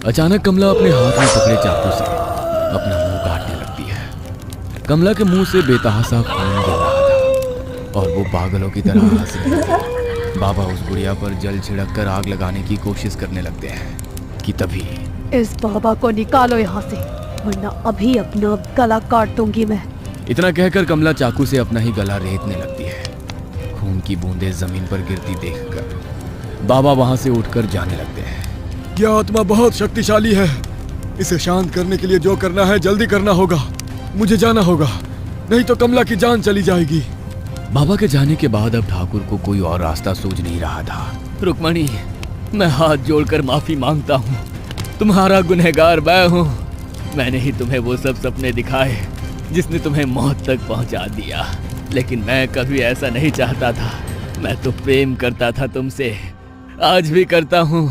अचानक कमला अपने हाथ में पकड़े चाकू से अपना मुंह काटने लगती है। कमला के मुंह से बेतहासा खून गिर रहा था और वो पागलों की तरह हंस रही थी। बाबा उस गुड़िया पर जल छिड़क कर आग लगाने की कोशिश करने लगते हैं कि तभी इस बाबा को निकालो यहाँ से, वरना अभी अपना गला काट दूंगी मैं। इतना कहकर कमला चाकू से अपना ही गला रेतने लगती है। खून की बूंदें जमीन पर गिरती देखकर बाबा वहां से उठकर जाने लगते हैं। यह आत्मा बहुत शक्तिशाली है, इसे शांत करने के लिए जो करना है जल्दी करना होगा। मुझे जाना होगा, नहीं तो कमला की जान चली जाएगी। बाबा के जाने के बाद अब ठाकुर को कोई और रास्ता सूझ नहीं रहा था। रुक्मणी, मैं हाथ जोड़कर माफी मांगता हूँ। तुम्हारा गुनहगार मैं हूँ। मैंने ही तुम्हें वो सब सपने दिखाए जिसने तुम्हें मौत तक पहुँचा दिया, लेकिन मैं कभी ऐसा नहीं चाहता था। मैं तो प्रेम करता था तुमसे, आज भी करता हूँ।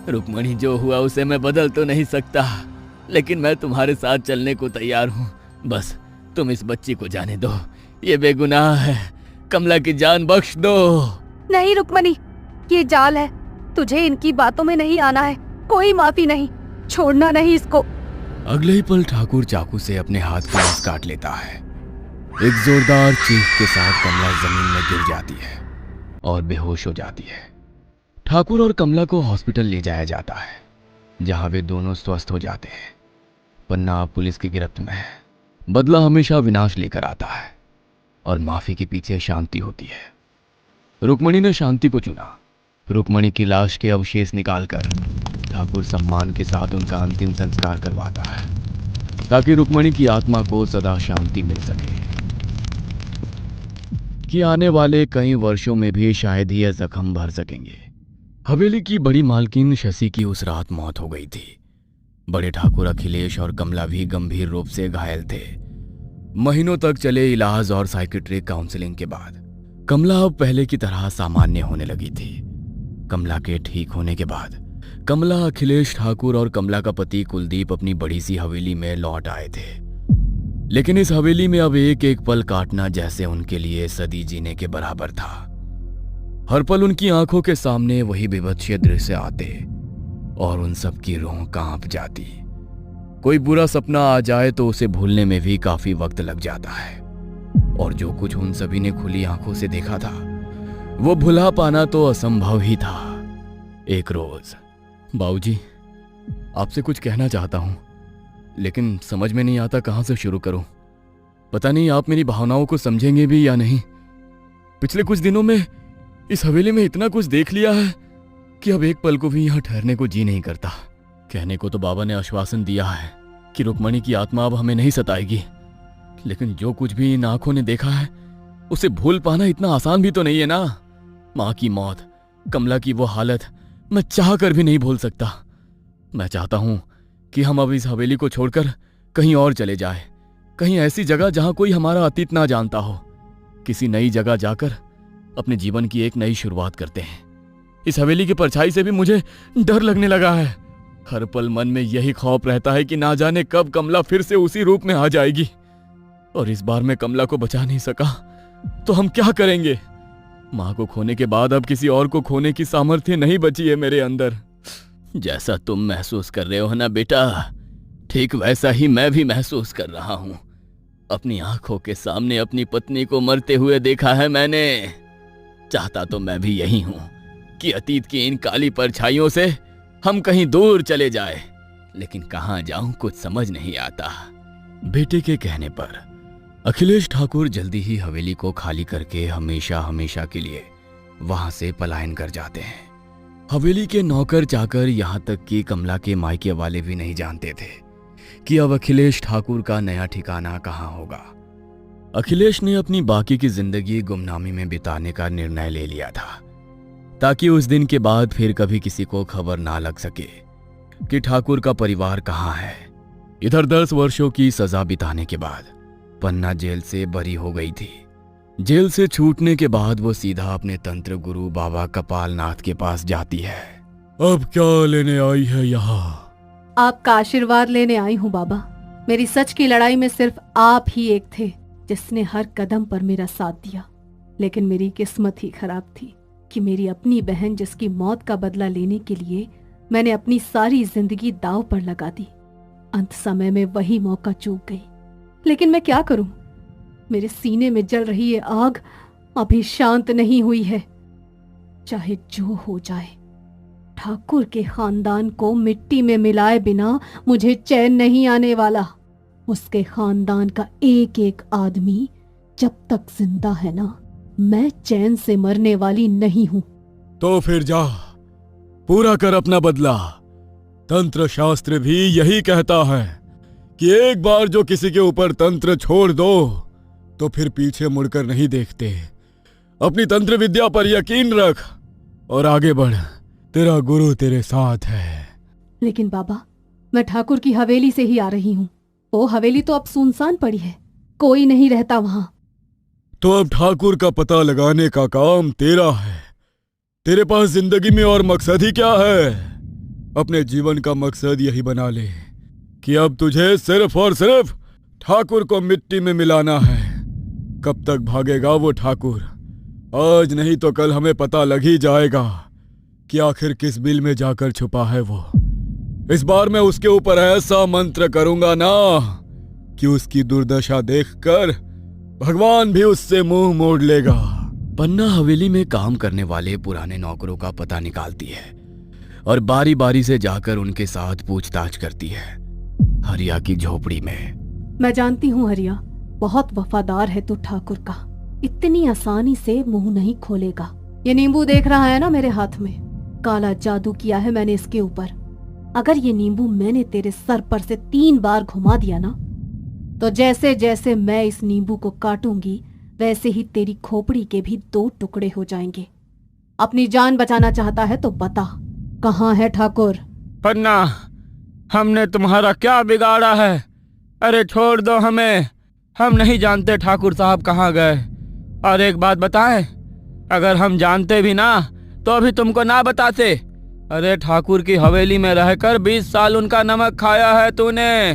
रुक्मणी, जो हुआ उसे मैं बदल तो नहीं सकता, लेकिन मैं तुम्हारे साथ चलने को तैयार हूँ। बस तुम इस बच्ची को जाने दो, ये बेगुनाह है। कमला की जान बख्श दो। नहीं रुक्मणी, ये जाल है, तुझे इनकी बातों में नहीं आना है। कोई माफी नहीं, छोड़ना नहीं इसको। अगले ही पल ठाकुर चाकू से अपने हाथ की नस काट लेता है। एक जोरदार चीख के साथ कमला जमीन में गिर जाती है और बेहोश हो जाती है। ठाकुर और कमला को हॉस्पिटल ले जाया जाता है, जहां वे दोनों स्वस्थ हो जाते हैं। पन्ना पुलिस की गिरफ्त में है। बदला हमेशा विनाश लेकर आता है और माफी के पीछे शांति होती है। रुक्मणी ने शांति को चुना। रुक्मणी की लाश के अवशेष निकालकर ठाकुर सम्मान के साथ उनका अंतिम संस्कार करवाता है, ताकि रुक्मणी की आत्मा को सदा शांति मिल सके कि आने वाले कई वर्षों में भी शायद ही यह जख्म भर सकेंगे। हवेली की बड़ी मालकिन शशि की उस रात मौत हो गई थी। बड़े ठाकुर अखिलेश और कमला भी गंभीर रूप से घायल थे। महीनों तक चले इलाज और साइकेट्रिक काउंसलिंग के बाद कमला अब पहले की तरह सामान्य होने लगी थी। कमला के ठीक होने के बाद कमला, अखिलेश ठाकुर और कमला का पति कुलदीप अपनी बड़ी सी हवेली में लौट आए थे। लेकिन इस हवेली में अब एक एक पल काटना जैसे उनके लिए सदी जीने के बराबर था। हर पल उनकी आंखों के सामने वही विभत्स दृश्य आते और उन सब की रूह कांप जाती। कोई बुरा सपना आ जाए तो उसे भूलने में भी काफी वक्त लग जाता है, और जो कुछ उन सभी ने खुली आंखों से देखा था वो भुला पाना तो असंभव ही था। एक रोज, बाबूजी, आपसे कुछ कहना चाहता हूं, लेकिन समझ में नहीं आता कहां से शुरू करूं। पता नहीं आप मेरी भावनाओं को समझेंगे भी या नहीं। पिछले कुछ दिनों में इस हवेली में इतना कुछ देख लिया है कि अब एक पल को भी यहां ठहरने को जी नहीं करता। कहने को तो बाबा ने आश्वासन दिया है कि रुक्मणी की आत्मा अब हमें नहीं सताएगी, लेकिन जो कुछ भी इन आंखों ने देखा है उसे भूल पाना इतना आसान भी तो नहीं है ना। माँ की मौत, कमला की वो हालत मैं चाह कर भी नहीं भूल सकता। मैं चाहता हूं कि हम अब इस हवेली को छोड़कर कहीं और चले जाए, कहीं ऐसी जगह जहां कोई हमारा अतीत ना जानता हो। किसी नई जगह जाकर अपने जीवन की एक नई शुरुआत करते हैं। इस हवेली की परछाई से भी मुझे डर लगने लगा है। हर पल मन में यही खौफ रहता है कि ना जाने कब कमला फिर से उसी रूप में आ जाएगी, और इस बार मैं कमला को बचा नहीं सका तो हम क्या करेंगे। माँ को खोने के बाद अब किसी और को खोने की सामर्थ्य नहीं बची है मेरे अंदर। जैसा तुम महसूस कर रहे हो ना बेटा, ठीक वैसा ही मैं भी महसूस कर रहा हूं। अपनी आंखों के सामने अपनी पत्नी को मरते हुए देखा है मैंने। चाहता तो मैं भी यही हूं कि अतीत की इन काली परछाइयों से हम कहीं दूर चले जाए, लेकिन कहां जाऊं कुछ समझ नहीं आता। बेटे के कहने पर अखिलेश ठाकुर जल्दी ही हवेली को खाली करके हमेशा हमेशा के लिए वहां से पलायन कर जाते हैं। हवेली के नौकर चाकर यहां तक कि कमला के मायके वाले भी नहीं जानते थे कि अब अखिलेश ठाकुर का नया ठिकाना कहां होगा। अखिलेश ने अपनी बाकी की जिंदगी गुमनामी में बिताने का निर्णय ले लिया था, ताकि उस दिन के बाद फिर कभी किसी को खबर ना लग सके कि ठाकुर का परिवार कहां है। इधर 10 वर्षों की सजा बिताने के बाद पन्ना जेल से बरी हो गई थी। जेल से छूटने के बाद वो सीधा अपने तंत्र गुरु बाबा कपालनाथ के पास जाती है। अब क्या लेने आई है यहाँ? आपका आशीर्वाद लेने आई हूँ बाबा। मेरी सच की लड़ाई में सिर्फ आप ही एक थे जिसने हर कदम पर मेरा साथ दिया, लेकिन मेरी किस्मत ही खराब थी कि मेरी अपनी बहन, जिसकी मौत का बदला लेने के लिए मैंने अपनी सारी जिंदगी दांव पर लगा दी, अंत समय में वही मौका चूक गई। लेकिन मैं क्या करूं? मेरे सीने में जल रही ये आग अभी शांत नहीं हुई है। चाहे जो हो जाए, ठाकुर के खानदान को मिट्टी में मिलाए बिना मुझे चैन नहीं आने वाला। उसके खानदान का एक एक आदमी जब तक जिंदा है ना, मैं चैन से मरने वाली नहीं हूं। तो फिर जा, पूरा कर अपना बदला। तंत्र शास्त्र भी यही कहता है कि एक बार जो किसी के ऊपर तंत्र छोड़ दो तो फिर पीछे मुड़कर नहीं देखते। अपनी तंत्र विद्या पर यकीन रख और आगे बढ़, तेरा गुरु तेरे साथ है। लेकिन बाबा, मैं ठाकुर की हवेली से ही आ रही हूँ। वो हवेली तो अब सुनसान पड़ी है, कोई नहीं रहता वहां। तो अब ठाकुर का पता लगाने का काम तेरा है। तेरे पास जिंदगी में और मकसद ही क्या है? अपने जीवन का मकसद यही बना ले कि अब तुझे सिर्फ और सिर्फ ठाकुर को मिट्टी में मिलाना है। कब तक भागेगा वो ठाकुर? आज नहीं तो कल हमें पता लग ही जाएगा कि आखिर किस बिल में जाकर छुपा है वो। इस बार मैं उसके ऊपर ऐसा मंत्र करूंगा ना कि उसकी दुर्दशा देखकर भगवान भी उससे मुंह मोड़ लेगा। पन्ना हवेली में काम करने वाले पुराने नौकरों का पता निकालती है और बारी बारी से जाकर उनके साथ पूछताछ करती है। हरिया की झोपड़ी में। मैं जानती हूँ हरिया, बहुत वफादार है तू ठाकुर का। इतनी आसानी से मुंह नहीं खोलेगा। ये नींबू देख रहा है ना मेरे हाथ में, काला जादू किया है मैंने इसके ऊपर। अगर ये नींबू मैंने तेरे सर पर से 3 बार घुमा दिया ना, तो जैसे जैसे मैं इस नींबू को काटूंगी वैसे ही तेरी खोपड़ी के भी 2 टुकड़े हो जाएंगे। अपनी जान बचाना चाहता है तो बता, कहाँ है ठाकुर? पन्ना, हमने तुम्हारा क्या बिगाड़ा है? अरे छोड़ दो हमें, हम नहीं जानते ठाकुर साहब कहाँ गए। और एक बात बताएं, अगर हम जानते भी ना तो अभी तुमको ना बताते। अरे ठाकुर की हवेली में रहकर 20 साल उनका नमक खाया है तूने।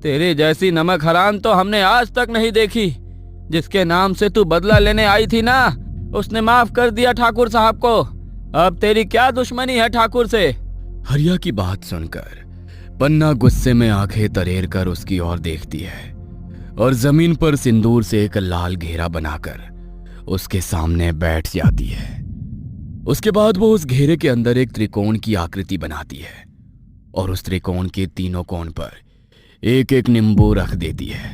तेरी जैसी नमक हराम तो हमने आज तक नहीं देखी। जिसके नाम से तू बदला लेने आई थी ना, उसने माफ कर दिया ठाकुर साहब को। अब तेरी क्या दुश्मनी है ठाकुर से? हरिया की बात सुनकर पन्ना गुस्से में आंखें तरेर कर उसकी ओर देखती है और जमीन पर सिंदूर से एक लाल घेरा बनाकर उसके सामने बैठ जाती है। उसके बाद वो उस घेरे के अंदर एक त्रिकोण की आकृति बनाती है और उस त्रिकोण के तीनों कोण पर एक एक नींबू रख देती है।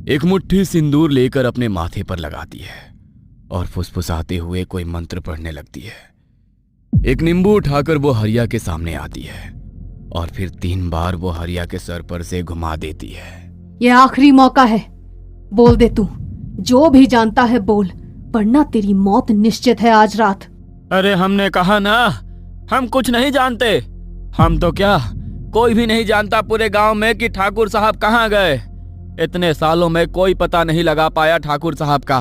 एक मुट्ठी सिंदूर लेकर अपने माथे पर लगाती है और फुसफुसाते हुए कोई मंत्र पढ़ने लगती है। एक नींबू उठाकर वो हरिया के सामने आती है और फिर 3 बार वो हरिया के सर पर से घुमा देती है। ये आखिरी मौका है, बोल दे तू, जो भी जानता है बोल, वरना तेरी मौत निश्चित है आज रात। अरे हमने कहा ना, हम कुछ नहीं जानते। हम तो क्या, कोई भी नहीं जानता पूरे गांव में कि ठाकुर साहब कहाँ गए। इतने सालों में कोई पता नहीं लगा पाया ठाकुर साहब का,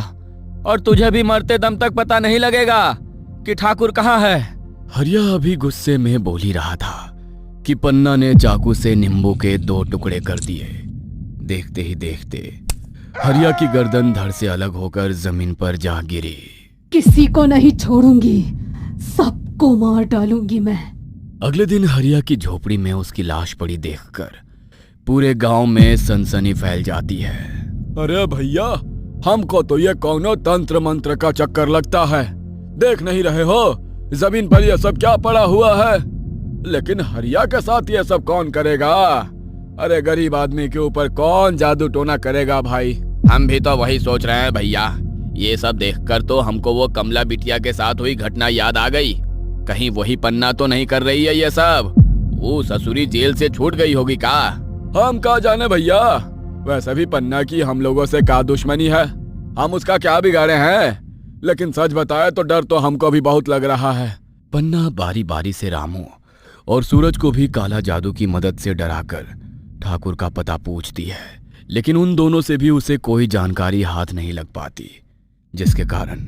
और तुझे भी मरते दम तक पता नहीं लगेगा कि ठाकुर कहाँ है। हरिया अभी गुस्से में बोल ही रहा था कि पन्ना ने चाकू से नींबू के 2 टुकड़े कर दिए। देखते ही देखते हरिया की गर्दन धड़ से अलग होकर जमीन पर जा गिरी। किसी को नहीं छोड़ूंगी, सबको मार डालूंगी मैं। अगले दिन हरिया की झोपड़ी में उसकी लाश पड़ी देखकर पूरे गांव में सनसनी फैल जाती है। अरे भैया, हमको तो ये कौनो तंत्र मंत्र का चक्कर लगता है। देख नहीं रहे हो जमीन पर ये सब क्या पड़ा हुआ है? लेकिन हरिया के साथ ये सब कौन करेगा? अरे गरीब आदमी के ऊपर कौन जादू टोना करेगा भाई? हम भी तो वही सोच रहे हैं भैया। ये सब देखकर तो हमको वो कमला बिटिया के साथ हुई घटना याद आ गई। कहीं वही पन्ना तो नहीं कर रही है ये सब? वो ससुरी जेल से छूट गई होगी का? हम क्या जाने भैया, वैसे भी पन्ना की हम लोगों से क्या दुश्मनी है? हम उसका क्या बिगाड़े हैं? लेकिन सच बताए तो डर तो हमको भी बहुत लग रहा है। पन्ना बारी बारी से रामू और सूरज को भी काला जादू की मदद से डराकर ठाकुर का पता पूछती है, लेकिन उन दोनों से भी उसे कोई जानकारी हाथ नहीं लग पाती, जिसके कारण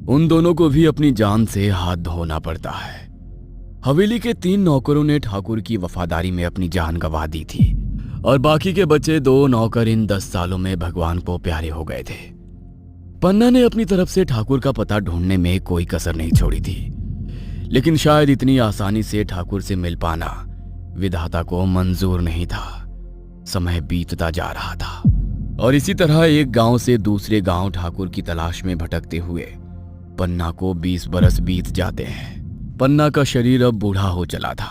उन दोनों को भी अपनी जान से हाथ धोना पड़ता है। हवेली के 3 नौकरों ने ठाकुर की वफादारी में अपनी जान गंवा दी थी और बाकी के बचे 2 नौकर इन 10 सालों में भगवान को प्यारे हो गए थे। पन्ना ने अपनी तरफ से ठाकुर का पता ढूंढने में कोई कसर नहीं छोड़ी थी, लेकिन शायद इतनी आसानी से ठाकुर से मिल पाना विधाता को मंजूर नहीं था। समय बीतता जा रहा था और इसी तरह एक गांव से दूसरे गांव ठाकुर की तलाश में भटकते हुए पन्ना को 20 बरस बीत जाते हैं। पन्ना का शरीर अब बूढ़ा हो चला था,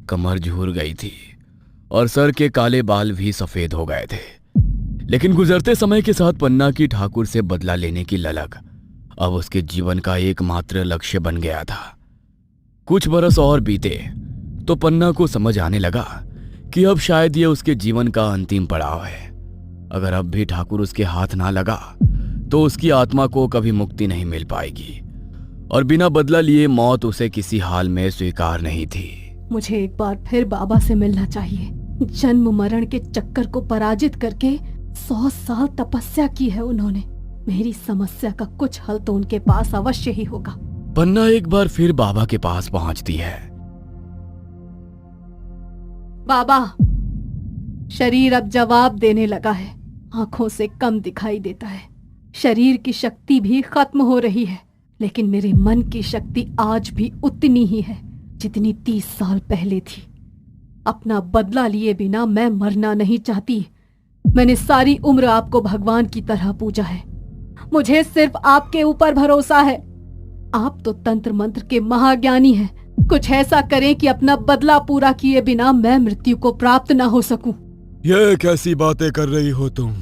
कमर झूर गई थी और सर के काले बाल भी सफेद हो गए थे। लेकिन गुजरते समय के साथ पन्ना की ठाकुर से बदला लेने की ललक अब उसके जीवन का एकमात्र लक्ष्य बन गया था। कुछ बरस और बीते तो पन्ना को समझ आने लगा कि अब शायद ये उसके जीवन का अंतिम पड़ाव है। अगर अब भी ठाकुर उसके हाथ ना लगा तो उसकी आत्मा को कभी मुक्ति नहीं मिल पाएगी और बिना बदला लिए मौत उसे किसी हाल में स्वीकार नहीं थी। मुझे एक बार फिर बाबा से मिलना चाहिए। जन्म मरण के चक्कर को पराजित करके 100 साल तपस्या की है उन्होंने। मेरी समस्या का कुछ हल तो उनके पास अवश्य ही होगा। पन्ना एक बार फिर बाबा के पास पहुंचती है। बाबा, शरीर अब जवाब देने लगा है, आंखों से कम दिखाई देता है, शरीर की शक्ति भी खत्म हो रही है, लेकिन मेरे मन की शक्ति आज भी उतनी ही है जितनी 30 साल पहले थी। अपना बदला लिए बिना मैं मरना नहीं चाहती। मैंने सारी उम्र आपको भगवान की तरह पूजा है। मुझे सिर्फ आपके ऊपर भरोसा है। आप तो तंत्र मंत्र के महाज्ञानी हैं। कुछ ऐसा करें कि अपना बदला पूरा किए बिना मैं मृत्यु को प्राप्त न हो सकूं। ये कैसी बातें कर रही हो तुम?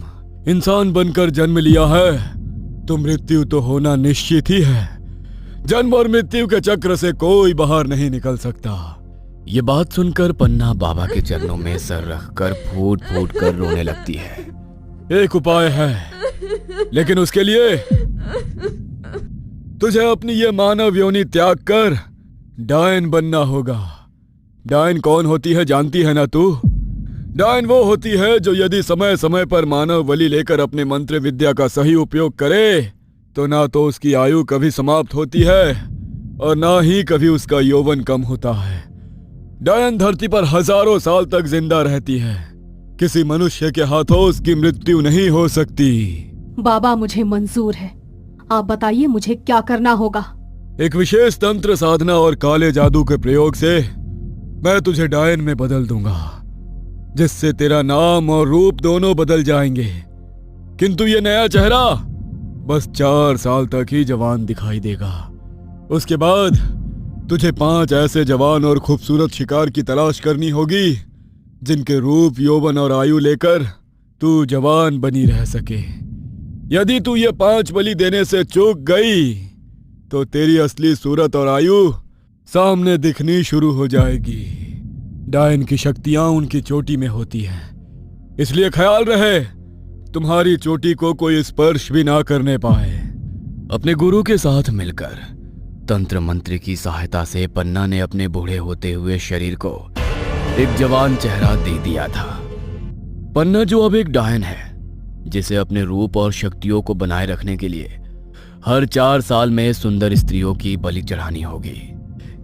इंसान बनकर जन्म लिया है तो मृत्यु तो होना निश्चित ही है। जन्म और मृत्यु के चक्र से कोई बाहर नहीं निकल सकता। ये बात सुनकर पन्ना बाबा के चरणों में सर रखकर फूट फूट कर रोने लगती है। एक उपाय है, लेकिन उसके लिए तुझे अपनी ये मानव योनि त्याग कर डायन बनना होगा। डायन कौन होती है जानती है ना तू? डायन वो होती है जो यदि समय समय पर मानव बलि लेकर अपने मंत्र विद्या का सही उपयोग करे तो ना तो उसकी आयु कभी समाप्त होती है और ना ही कभी उसका यौवन कम होता है। डायन धरती पर हजारों साल तक जिंदा रहती है। किसी मनुष्य के हाथों उसकी मृत्यु नहीं हो सकती। बाबा, मुझे मंजूर है। आप बताइए मुझे क्या करना होगा? एक विशेष तंत्र साधना और काले जादू के प्रयोग से मैं तुझे डायन में बदल दूंगा, जिससे तेरा नाम और रूप दोनों बदल जाएंगे। किंतु ये नया चेहरा बस 4 साल तक ही जवान दिखाई देगा। उसके बाद तुझे 5 ऐसे जवान और खूबसूरत शिकार की तलाश करनी होगी जिनके रूप, यौवन और आयु लेकर तू जवान बनी रह सके। यदि तू ये 5 बलि देने से चूक गई तो तेरी असली सूरत और आयु सामने दिखनी शुरू हो जाएगी। डायन की शक्तियां उनकी चोटी में होती हैं, इसलिए ख्याल रहे तुम्हारी चोटी को कोई स्पर्श भी ना करने पाए। अपने गुरु के साथ मिलकर तंत्र मंत्र की सहायता से पन्ना ने अपने बूढ़े होते हुए शरीर को एक जवान चेहरा दे दिया था। पन्ना जो अब एक डायन है, जिसे अपने रूप और शक्तियों को बनाए रखने के लिए हर 4 साल में सुंदर स्त्रियों की बलि चढ़ानी होगी।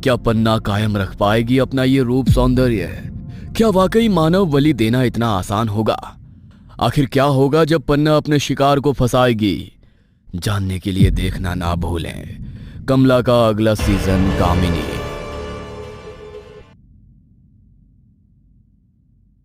क्या पन्ना कायम रख पाएगी अपना ये रूप सौंदर्य? क्या वाकई मानव बलि देना इतना आसान होगा? आखिर क्या होगा जब पन्ना अपने शिकार को फंसाएगी? जानने के लिए देखना ना भूलें कमला का अगला सीजन कामिनी।